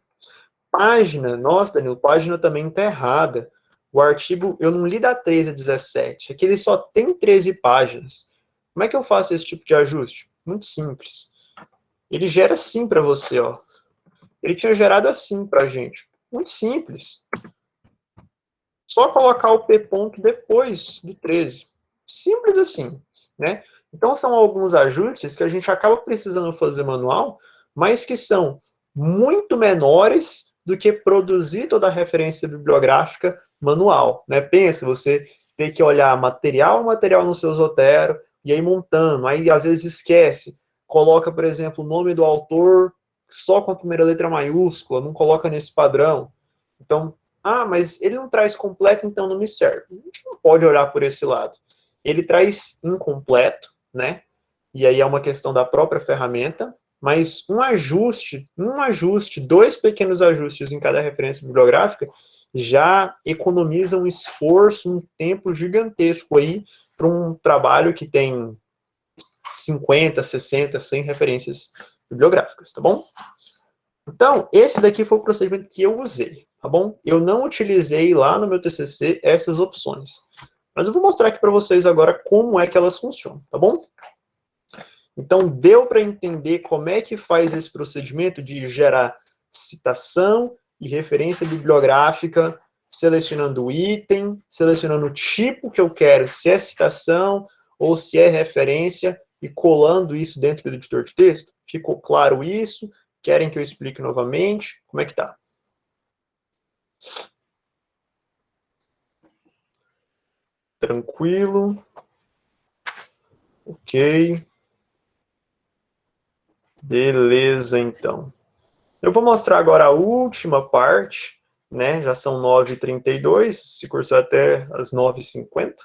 Página, nossa, Danilo, página também está errada. O artigo, eu não li da 13 a 17, aqui ele só tem 13 páginas. Como é que eu faço esse tipo de ajuste? Muito simples. Ele gera assim para você, ó. Ele tinha gerado assim para a gente. Muito simples. Só colocar o P ponto depois do 13. Simples assim, né? Então, são alguns ajustes que a gente acaba precisando fazer manual, mas que são muito menores do que produzir toda a referência bibliográfica manual, né? Pensa, você ter que olhar material no seu Zotero, e aí montando, aí às vezes esquece, coloca, por exemplo, o nome do autor só com a primeira letra maiúscula, não coloca nesse padrão. Então, mas ele não traz completo, então não me serve. A gente não pode olhar por esse lado. Ele traz incompleto, né? E aí é uma questão da própria ferramenta, mas um ajuste, dois pequenos ajustes em cada referência bibliográfica já economiza um esforço, um tempo gigantesco aí para um trabalho que tem 50, 60, 100 referências bibliográficas, tá bom? Então, esse daqui foi o procedimento que eu usei, tá bom? Eu não utilizei lá no meu TCC essas opções. Mas eu vou mostrar aqui para vocês agora como é que elas funcionam, tá bom? Então, deu para entender como é que faz esse procedimento de gerar citação e referência bibliográfica, selecionando o item, selecionando o tipo que eu quero, se é citação ou se é referência, e colando isso dentro do editor de texto? Ficou claro isso? Querem que eu explique novamente? Como é que tá? Tranquilo? Ok. Beleza, então. Eu vou mostrar agora a última parte, né? Já são 9h32, esse curso é até as 9h50.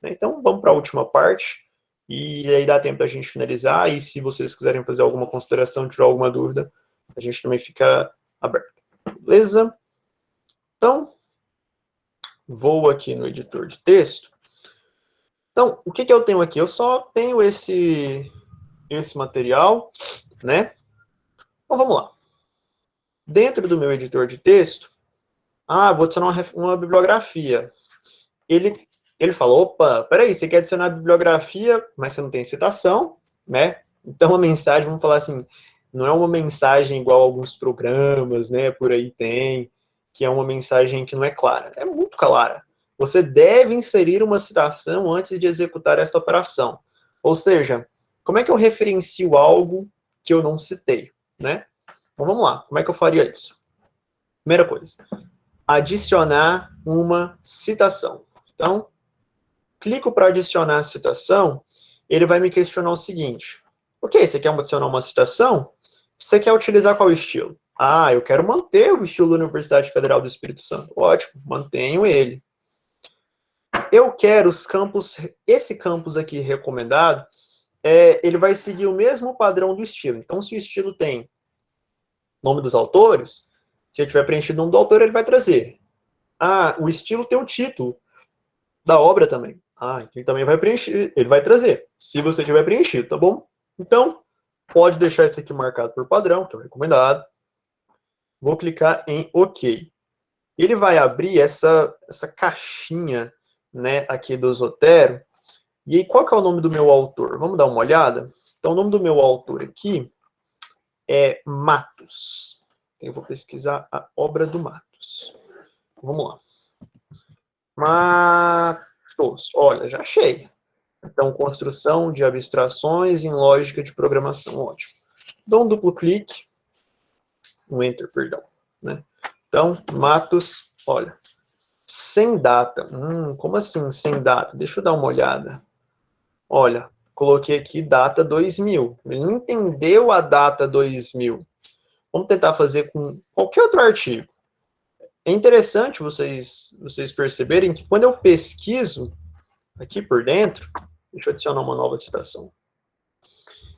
Né? Então, vamos para a última parte. E aí dá tempo da gente finalizar. E se vocês quiserem fazer alguma consideração, tirar alguma dúvida, a gente também fica aberto. Beleza? Então, vou aqui no editor de texto. Então, o que eu tenho aqui? Eu só tenho esse material, né? Então, vamos lá. Dentro do meu editor de texto, vou adicionar uma bibliografia. Ele falou, opa, peraí, você quer adicionar a bibliografia, mas você não tem citação, né? Então, a mensagem, vamos falar assim, não é uma mensagem igual a alguns programas, né, por aí tem, que é uma mensagem que não é clara. É muito clara. Você deve inserir uma citação antes de executar esta operação. Ou seja, como é que eu referencio algo que eu não citei, né? Então, vamos lá. Como é que eu faria isso? Primeira coisa, adicionar uma citação. Então, clico para adicionar a citação, ele vai me questionar o seguinte. Ok, você quer adicionar uma citação? Você quer utilizar qual estilo? Eu quero manter o estilo da Universidade Federal do Espírito Santo. Ótimo, mantenho ele. Eu quero os campos, esse campus aqui recomendado, ele vai seguir o mesmo padrão do estilo. Então, se o estilo tem nome dos autores, se eu tiver preenchido o nome do autor, ele vai trazer. O estilo tem o título da obra também. Então ele também vai preencher, ele vai trazer, se você tiver preenchido, tá bom? Então, pode deixar esse aqui marcado por padrão, que é o recomendado. Vou clicar em OK. Ele vai abrir essa caixinha, né, aqui do Zotero. E aí, qual que é o nome do meu autor? Vamos dar uma olhada? Então, o nome do meu autor aqui é Matos. Eu vou pesquisar a obra do Matos. Vamos lá. Matos. Olha, já achei. Então, construção de abstrações em lógica de programação. Ótimo. Dou um duplo clique. Um Enter, perdão. Né? Então, Matos, olha. Sem data. Como assim sem data? Deixa eu dar uma olhada. Olha, coloquei aqui data 2000. Ele não entendeu a data 2000. Vamos tentar fazer com qualquer outro artigo. É interessante vocês perceberem que quando eu pesquiso aqui por dentro, deixa eu adicionar uma nova citação.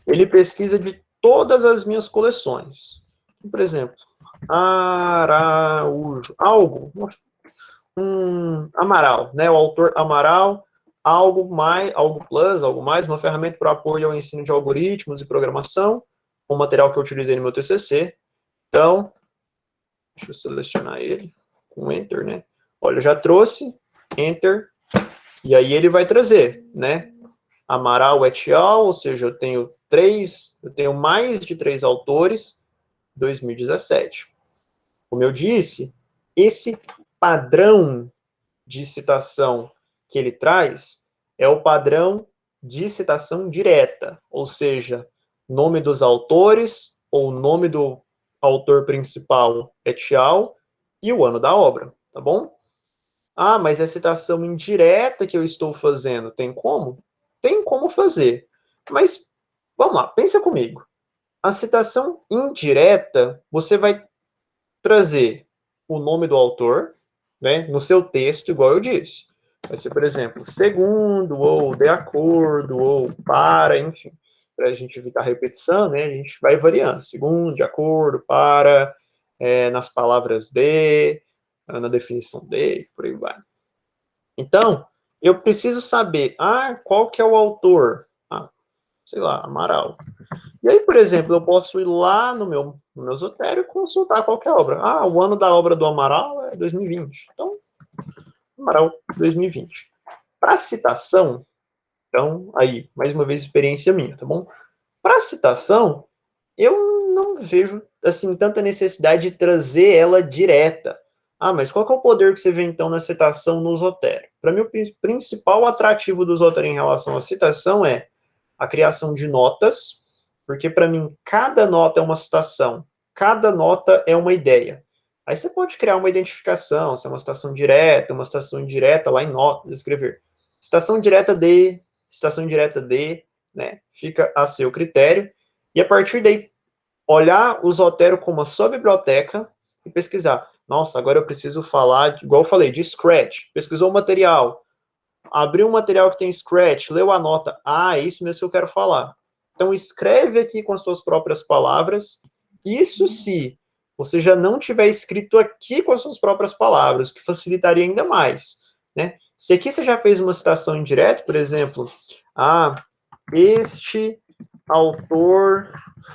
Ele pesquisa de todas as minhas coleções. Por exemplo, Araújo, Amaral, né? O autor Amaral, algo plus, uma ferramenta para apoio ao ensino de algoritmos e programação, um material que eu utilizei no meu TCC. Então, deixa eu selecionar ele com Enter, né? Olha, eu já trouxe, Enter, e aí ele vai trazer, né? Amaral et al., ou seja, eu tenho mais de 3 autores, 2017. Como eu disse, esse padrão de citação que ele traz é o padrão de citação direta, ou seja, nome dos autores ou nome do autor principal et al. E o ano da obra, tá bom? Ah, mas é citação indireta que eu estou fazendo. Tem como? Tem como fazer. Mas, vamos lá, pensa comigo. A citação indireta, você vai trazer o nome do autor, né, no seu texto, igual eu disse. Pode ser, por exemplo, segundo, ou de acordo, ou para, enfim. Para a gente evitar repetição, né, a gente vai variando. Segundo, de acordo, para, nas palavras de, na definição de, por aí vai. Então, eu preciso saber, qual que é o autor? Sei lá, Amaral. E aí, por exemplo, eu posso ir lá no meu Zotero e consultar qualquer obra. O ano da obra do Amaral é 2020. Então, Amaral 2020. Para citação, então, aí, mais uma vez, experiência minha, tá bom? Para citação, eu não vejo, assim, tanta necessidade de trazer ela direta. Mas qual que é o poder que você vê, então, na citação no Zotero? Para mim, o principal atrativo do Zotero em relação à citação é a criação de notas, porque para mim cada nota é uma citação, cada nota é uma ideia. Aí você pode criar uma identificação, se é uma citação direta, uma citação indireta, lá em notas, escrever. Citação indireta de, né? Fica a seu critério. E a partir daí, olhar o Zotero como a sua biblioteca e pesquisar. Nossa, agora eu preciso falar, igual eu falei, de Scratch. Pesquisou o material, abriu um material que tem Scratch, leu a nota, é isso mesmo que eu quero falar. Então, escreve aqui com as suas próprias palavras, isso se você já não tiver escrito aqui com as suas próprias palavras, que facilitaria ainda mais, né? Se aqui você já fez uma citação indireta, por exemplo, este autor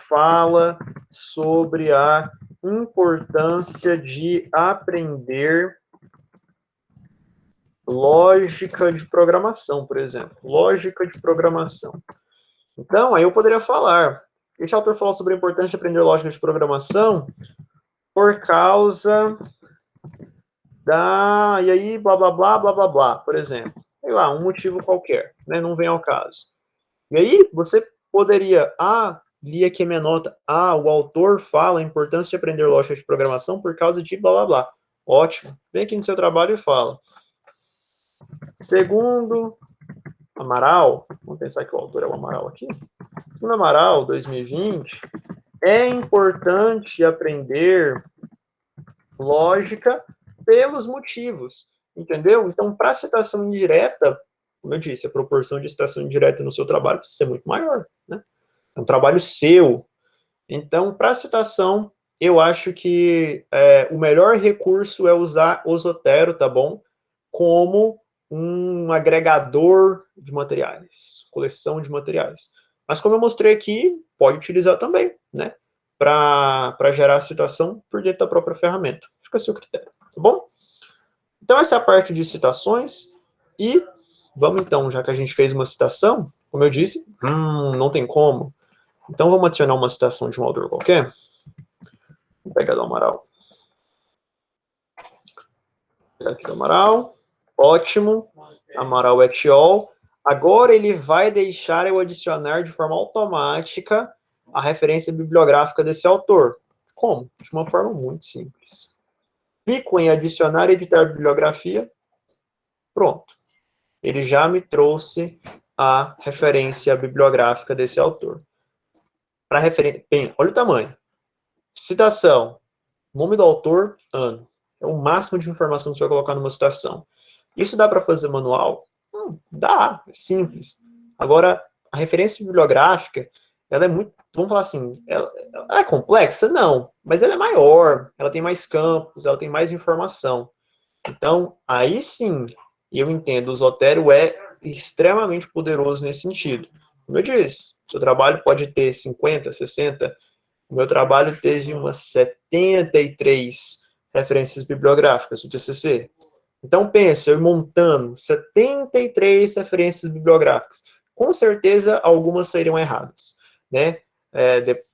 fala sobre a importância de aprender lógica de programação, por exemplo. Lógica de programação. Então, aí eu poderia falar. Este autor fala sobre a importância de aprender lógica de programação por causa da... E aí, blá, blá, blá, blá, blá, blá, por exemplo. Sei lá, um motivo qualquer, né? Não vem ao caso. E aí, você poderia... li aqui a minha nota. O autor fala a importância de aprender lógica de programação por causa de blá, blá, blá. Ótimo. Vem aqui no seu trabalho e fala. Segundo Amaral, vamos pensar que o autor é o Amaral aqui. Segundo Amaral, 2020, é importante aprender lógica pelos motivos, entendeu? Então, para citação indireta, como eu disse, a proporção de citação indireta no seu trabalho precisa ser muito maior, né? É um trabalho seu. Então, para citação, eu acho que o melhor recurso é usar o Zotero, tá bom? Como um agregador de materiais, coleção de materiais. Mas como eu mostrei aqui, pode utilizar também, né? Para gerar a citação por dentro da própria ferramenta. Fica a seu critério, tá bom? Então essa é a parte de citações. E vamos então, já que a gente fez uma citação, como eu disse, não tem como. Então vamos adicionar uma citação de um autor qualquer. Vou pegar do Amaral. Vou pegar aqui do Amaral. Ótimo. Amaral et al. Agora ele vai deixar eu adicionar de forma automática a referência bibliográfica desse autor. Como? De uma forma muito simples. Clico em adicionar e editar bibliografia. Pronto. Ele já me trouxe a referência bibliográfica desse autor. Para referência, bem, olha o tamanho. Citação, nome do autor, ano. É o máximo de informação que você vai colocar numa citação. Isso dá para fazer manual? Dá, é simples. Agora, a referência bibliográfica, ela é muito, vamos falar assim, ela é complexa? Não, mas ela é maior, ela tem mais campos, ela tem mais informação. Então, aí sim, eu entendo, o Zotero é extremamente poderoso nesse sentido. Como eu disse, seu trabalho pode ter 50, 60, o meu trabalho teve umas 73 referências bibliográficas, o TCC. Então, pensa, eu montando 73 referências bibliográficas. Com certeza, algumas sairiam erradas, né?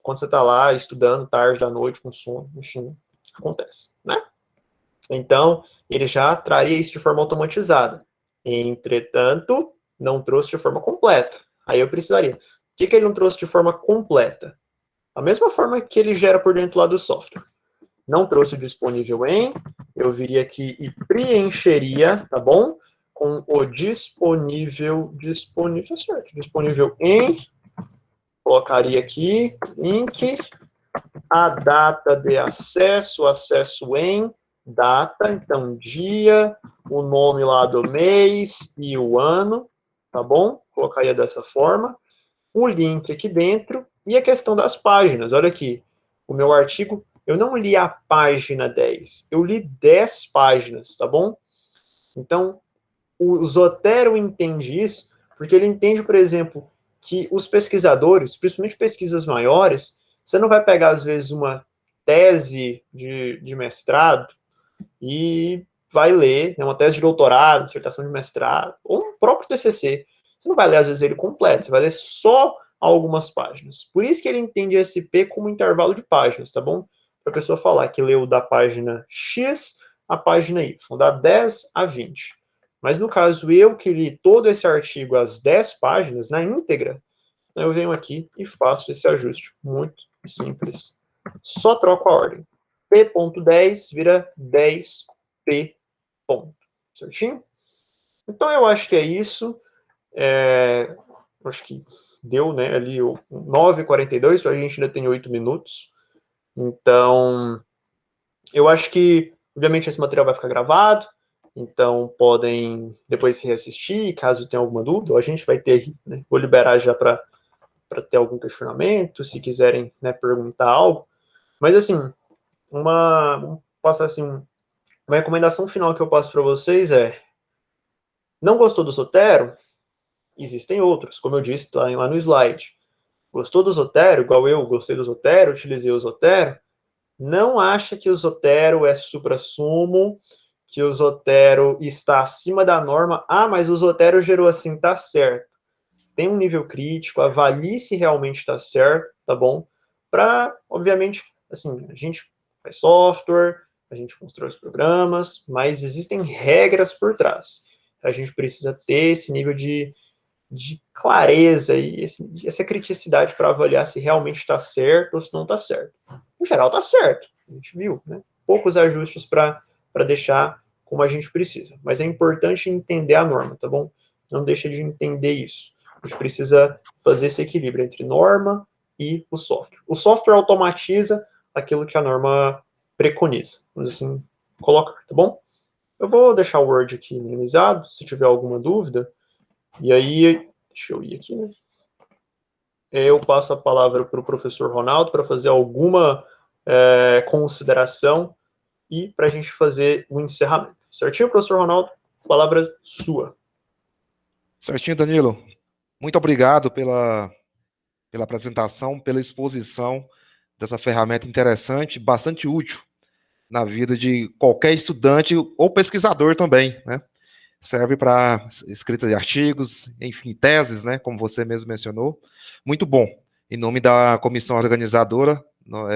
Quando você está lá estudando, tarde da noite, com sono, enfim, acontece, né? Então, ele já traria isso de forma automatizada. Entretanto, não trouxe de forma completa. Aí eu precisaria. O que ele não trouxe de forma completa? A mesma forma que ele gera por dentro lá do software. Não trouxe o disponível em, eu viria aqui e preencheria, tá bom? Com o disponível certo, disponível em, colocaria aqui, link, a data de acesso, acesso em, data, então dia, o nome lá do mês e o ano, tá bom? Colocaria dessa forma. O link aqui dentro e a questão das páginas. Olha aqui, o meu artigo, eu não li a página 10, eu li 10 páginas, tá bom? Então, o Zotero entende isso, porque ele entende, por exemplo, que os pesquisadores, principalmente pesquisas maiores, você não vai pegar, às vezes, uma tese de mestrado e vai ler, né, uma tese de doutorado, dissertação de mestrado, ou um próprio TCC. Você não vai ler, às vezes, ele completo, você vai ler só algumas páginas. Por isso que ele entende SP como intervalo de páginas, tá bom? Para a pessoa falar que leu da página X à página Y, da 10 a 20. Mas no caso, eu que li todo esse artigo, as 10 páginas, na íntegra, eu venho aqui e faço esse ajuste. Muito simples. Só troco a ordem. P.10 vira 10P. Certinho? Então eu acho que é isso. Acho que deu, né? Ali o 9h42, a gente ainda tem 8 minutos. Então, eu acho que, obviamente, esse material vai ficar gravado. Então, podem depois se reassistir, caso tenha alguma dúvida. A gente vai ter, né? Vou liberar já para ter algum questionamento, se quiserem, né, perguntar algo. Mas, assim, vamos passar assim, uma recomendação final que eu passo para vocês é: não gostou do Zotero? Existem outros, como eu disse lá no slide. Gostou do Zotero, igual eu gostei do Zotero, utilizei o Zotero? Não acha que o Zotero é suprassumo, que o Zotero está acima da norma. Ah, mas o Zotero gerou assim, tá certo. Tem um nível crítico, avalie se realmente está certo, tá bom? Para, obviamente, assim, a gente faz software, a gente constrói os programas, mas existem regras por trás. A gente precisa ter esse nível de clareza e essa criticidade para avaliar se realmente está certo ou se não está certo. No geral, está certo. A gente viu, né? Poucos ajustes para deixar como a gente precisa. Mas é importante entender a norma, tá bom? Não deixa de entender isso. A gente precisa fazer esse equilíbrio entre norma e o software. O software automatiza aquilo que a norma preconiza. Vamos assim colocar, tá bom? Eu vou deixar o Word aqui minimizado, se tiver alguma dúvida. E aí, deixa eu ir aqui, né? Eu passo a palavra para o professor Ronaldo para fazer alguma consideração e para a gente fazer o encerramento. Certinho, professor Ronaldo? Palavra sua. Certinho, Danilo. Muito obrigado pela apresentação, pela exposição dessa ferramenta interessante, bastante útil na vida de qualquer estudante ou pesquisador também, né? Serve para escrita de artigos, enfim, teses, né? Como você mesmo mencionou. Muito bom. Em nome da comissão organizadora,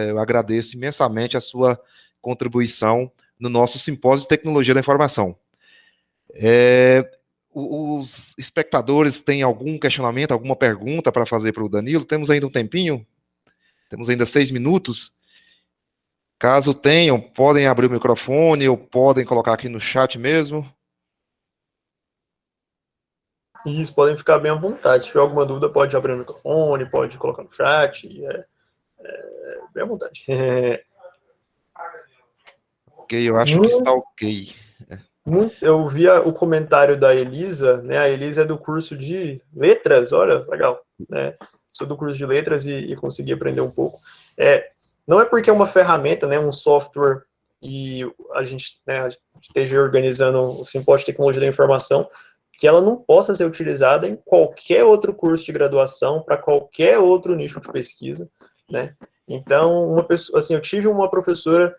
eu agradeço imensamente a sua contribuição no nosso simpósio de tecnologia da informação. Os espectadores têm algum questionamento, alguma pergunta para fazer para o Danilo? Temos ainda um tempinho? Temos ainda 6 minutos. Caso tenham, podem abrir o microfone ou podem colocar aqui no chat mesmo. Isso, podem ficar bem à vontade. Se tiver alguma dúvida, pode abrir o microfone, pode colocar no chat. Bem à vontade. Ok, eu acho que está ok. Eu vi o comentário da Elisa, né? A Elisa é do curso de letras, olha, legal, né? Sou do curso de letras e consegui aprender um pouco. Não é porque é uma ferramenta, né, um software, e a gente, né, esteja organizando o Simpósio de Tecnologia da Informação, que ela não possa ser utilizada em qualquer outro curso de graduação, para qualquer outro nicho de pesquisa, né? Então, uma pessoa, assim, eu tive uma professora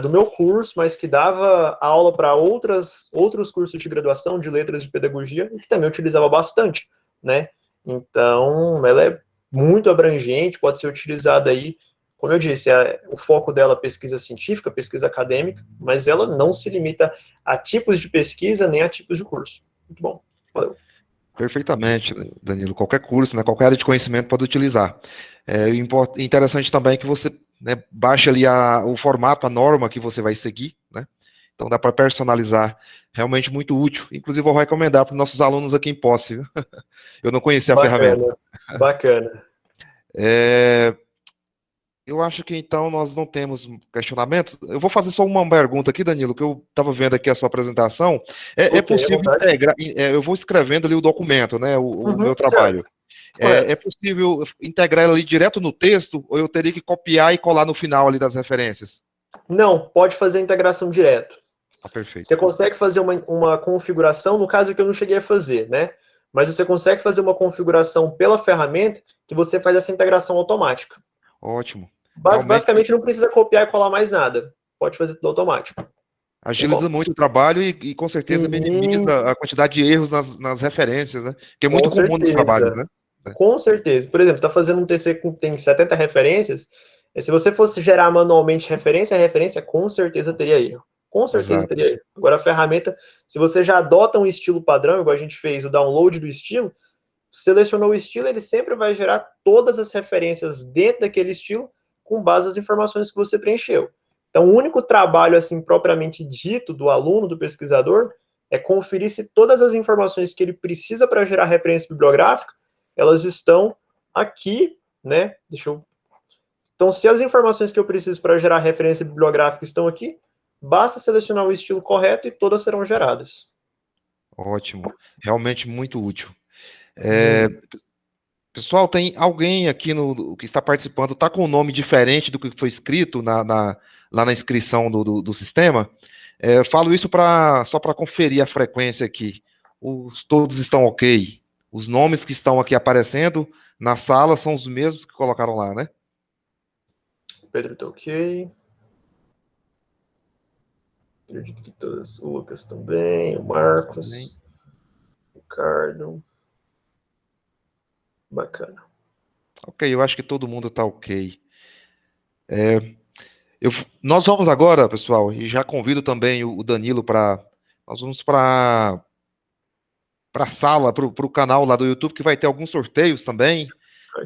do meu curso, mas que dava aula para outros cursos de graduação, de letras de pedagogia, e que também utilizava bastante, né? Então, ela é muito abrangente, pode ser utilizada aí como eu disse, o foco dela é pesquisa científica, pesquisa acadêmica, mas ela não se limita a tipos de pesquisa nem a tipos de curso. Muito bom. Valeu. Perfeitamente, Danilo. Qualquer curso, né, qualquer área de conhecimento pode utilizar. Interessante também que você, né, baixe ali o formato, a norma que você vai seguir, né? Então dá para personalizar. Realmente muito útil. Inclusive, vou recomendar para os nossos alunos aqui em Posse, viu? Eu não conhecia a ferramenta. Bacana, bacana. É, eu acho que então nós não temos questionamentos. Eu vou fazer só uma pergunta aqui, Danilo, que eu estava vendo aqui a sua apresentação. É Ok, à possível vontade. integrar? Eu vou escrevendo ali o documento, né? O Uhum, meu certo, trabalho. É correto. possível integrar ela ali direto no texto, ou eu teria que copiar e colar no final ali das referências? Não, pode fazer a integração direto. Ah, perfeito. Você consegue fazer uma configuração, no caso que eu não cheguei a fazer, né? Mas você consegue fazer uma configuração pela ferramenta que você faz essa integração automática. Ótimo. Realmente Basicamente não precisa copiar e colar mais nada. Pode fazer tudo automático. Tem agiliza como. muito o trabalho e com certeza Sim, minimiza a quantidade de erros nas referências, né? Que é com muito comum nos trabalhos, certeza. né? Com certeza. Por exemplo, está fazendo um TC que tem 70 referências. Se você fosse gerar manualmente referência a referência, com certeza teria erro. Com certeza Exato. teria erro. Agora, a ferramenta, se você já adota um estilo padrão, igual a gente fez o download do estilo, selecionou o estilo, ele sempre vai gerar todas as referências dentro daquele estilo com base nas informações que você preencheu. Então, o único trabalho, assim, propriamente dito do aluno, do pesquisador, é conferir se todas as informações que ele precisa para gerar referência bibliográfica, elas estão aqui, né? Então, se as informações que eu preciso para gerar referência bibliográfica estão aqui, basta selecionar o estilo correto e todas serão geradas. Ótimo. Realmente muito útil. É, Muito. pessoal, tem alguém aqui que está participando, está com um nome diferente do que foi escrito lá na inscrição do sistema? Falo isso só para conferir a frequência aqui. Todos estão ok. Os nomes que estão aqui aparecendo na sala são os mesmos que colocaram lá, né? Pedro está ok. Acredito que todas. O Lucas também, o Também. Marcos, o Ricardo. Bacana. Ok, eu acho que todo mundo está ok. Nós vamos agora, pessoal, e já convido também o Danilo para. Nós vamos para a sala, para o canal lá do YouTube, que vai ter alguns sorteios também.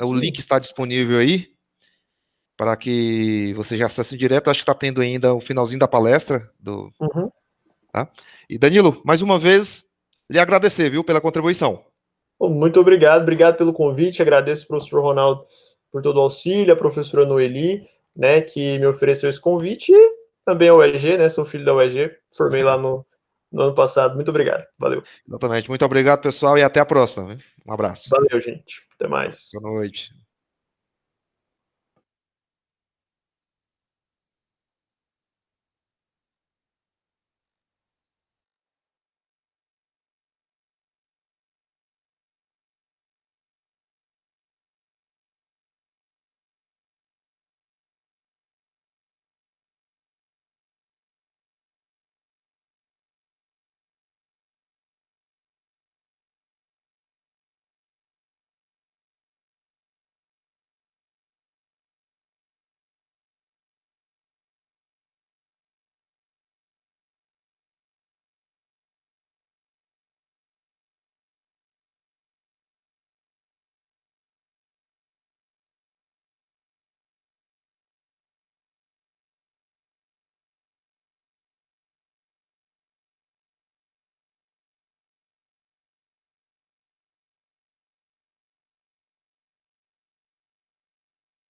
O Aqui. link está disponível aí para que você já acesse direto. Acho que está tendo ainda o finalzinho da palestra Uhum. tá? E Danilo, mais uma vez, lhe agradecer, viu, pela contribuição. Bom, muito obrigado, obrigado pelo convite. Agradeço ao professor Ronaldo por todo o auxílio, a professora Noeli, né, que me ofereceu esse convite, e também a UEG, né, sou filho da UEG, formei lá no ano passado. Muito obrigado, valeu. Exatamente. Muito obrigado, pessoal, e até a próxima. Viu? Um abraço. Valeu, gente. Até mais. Boa noite.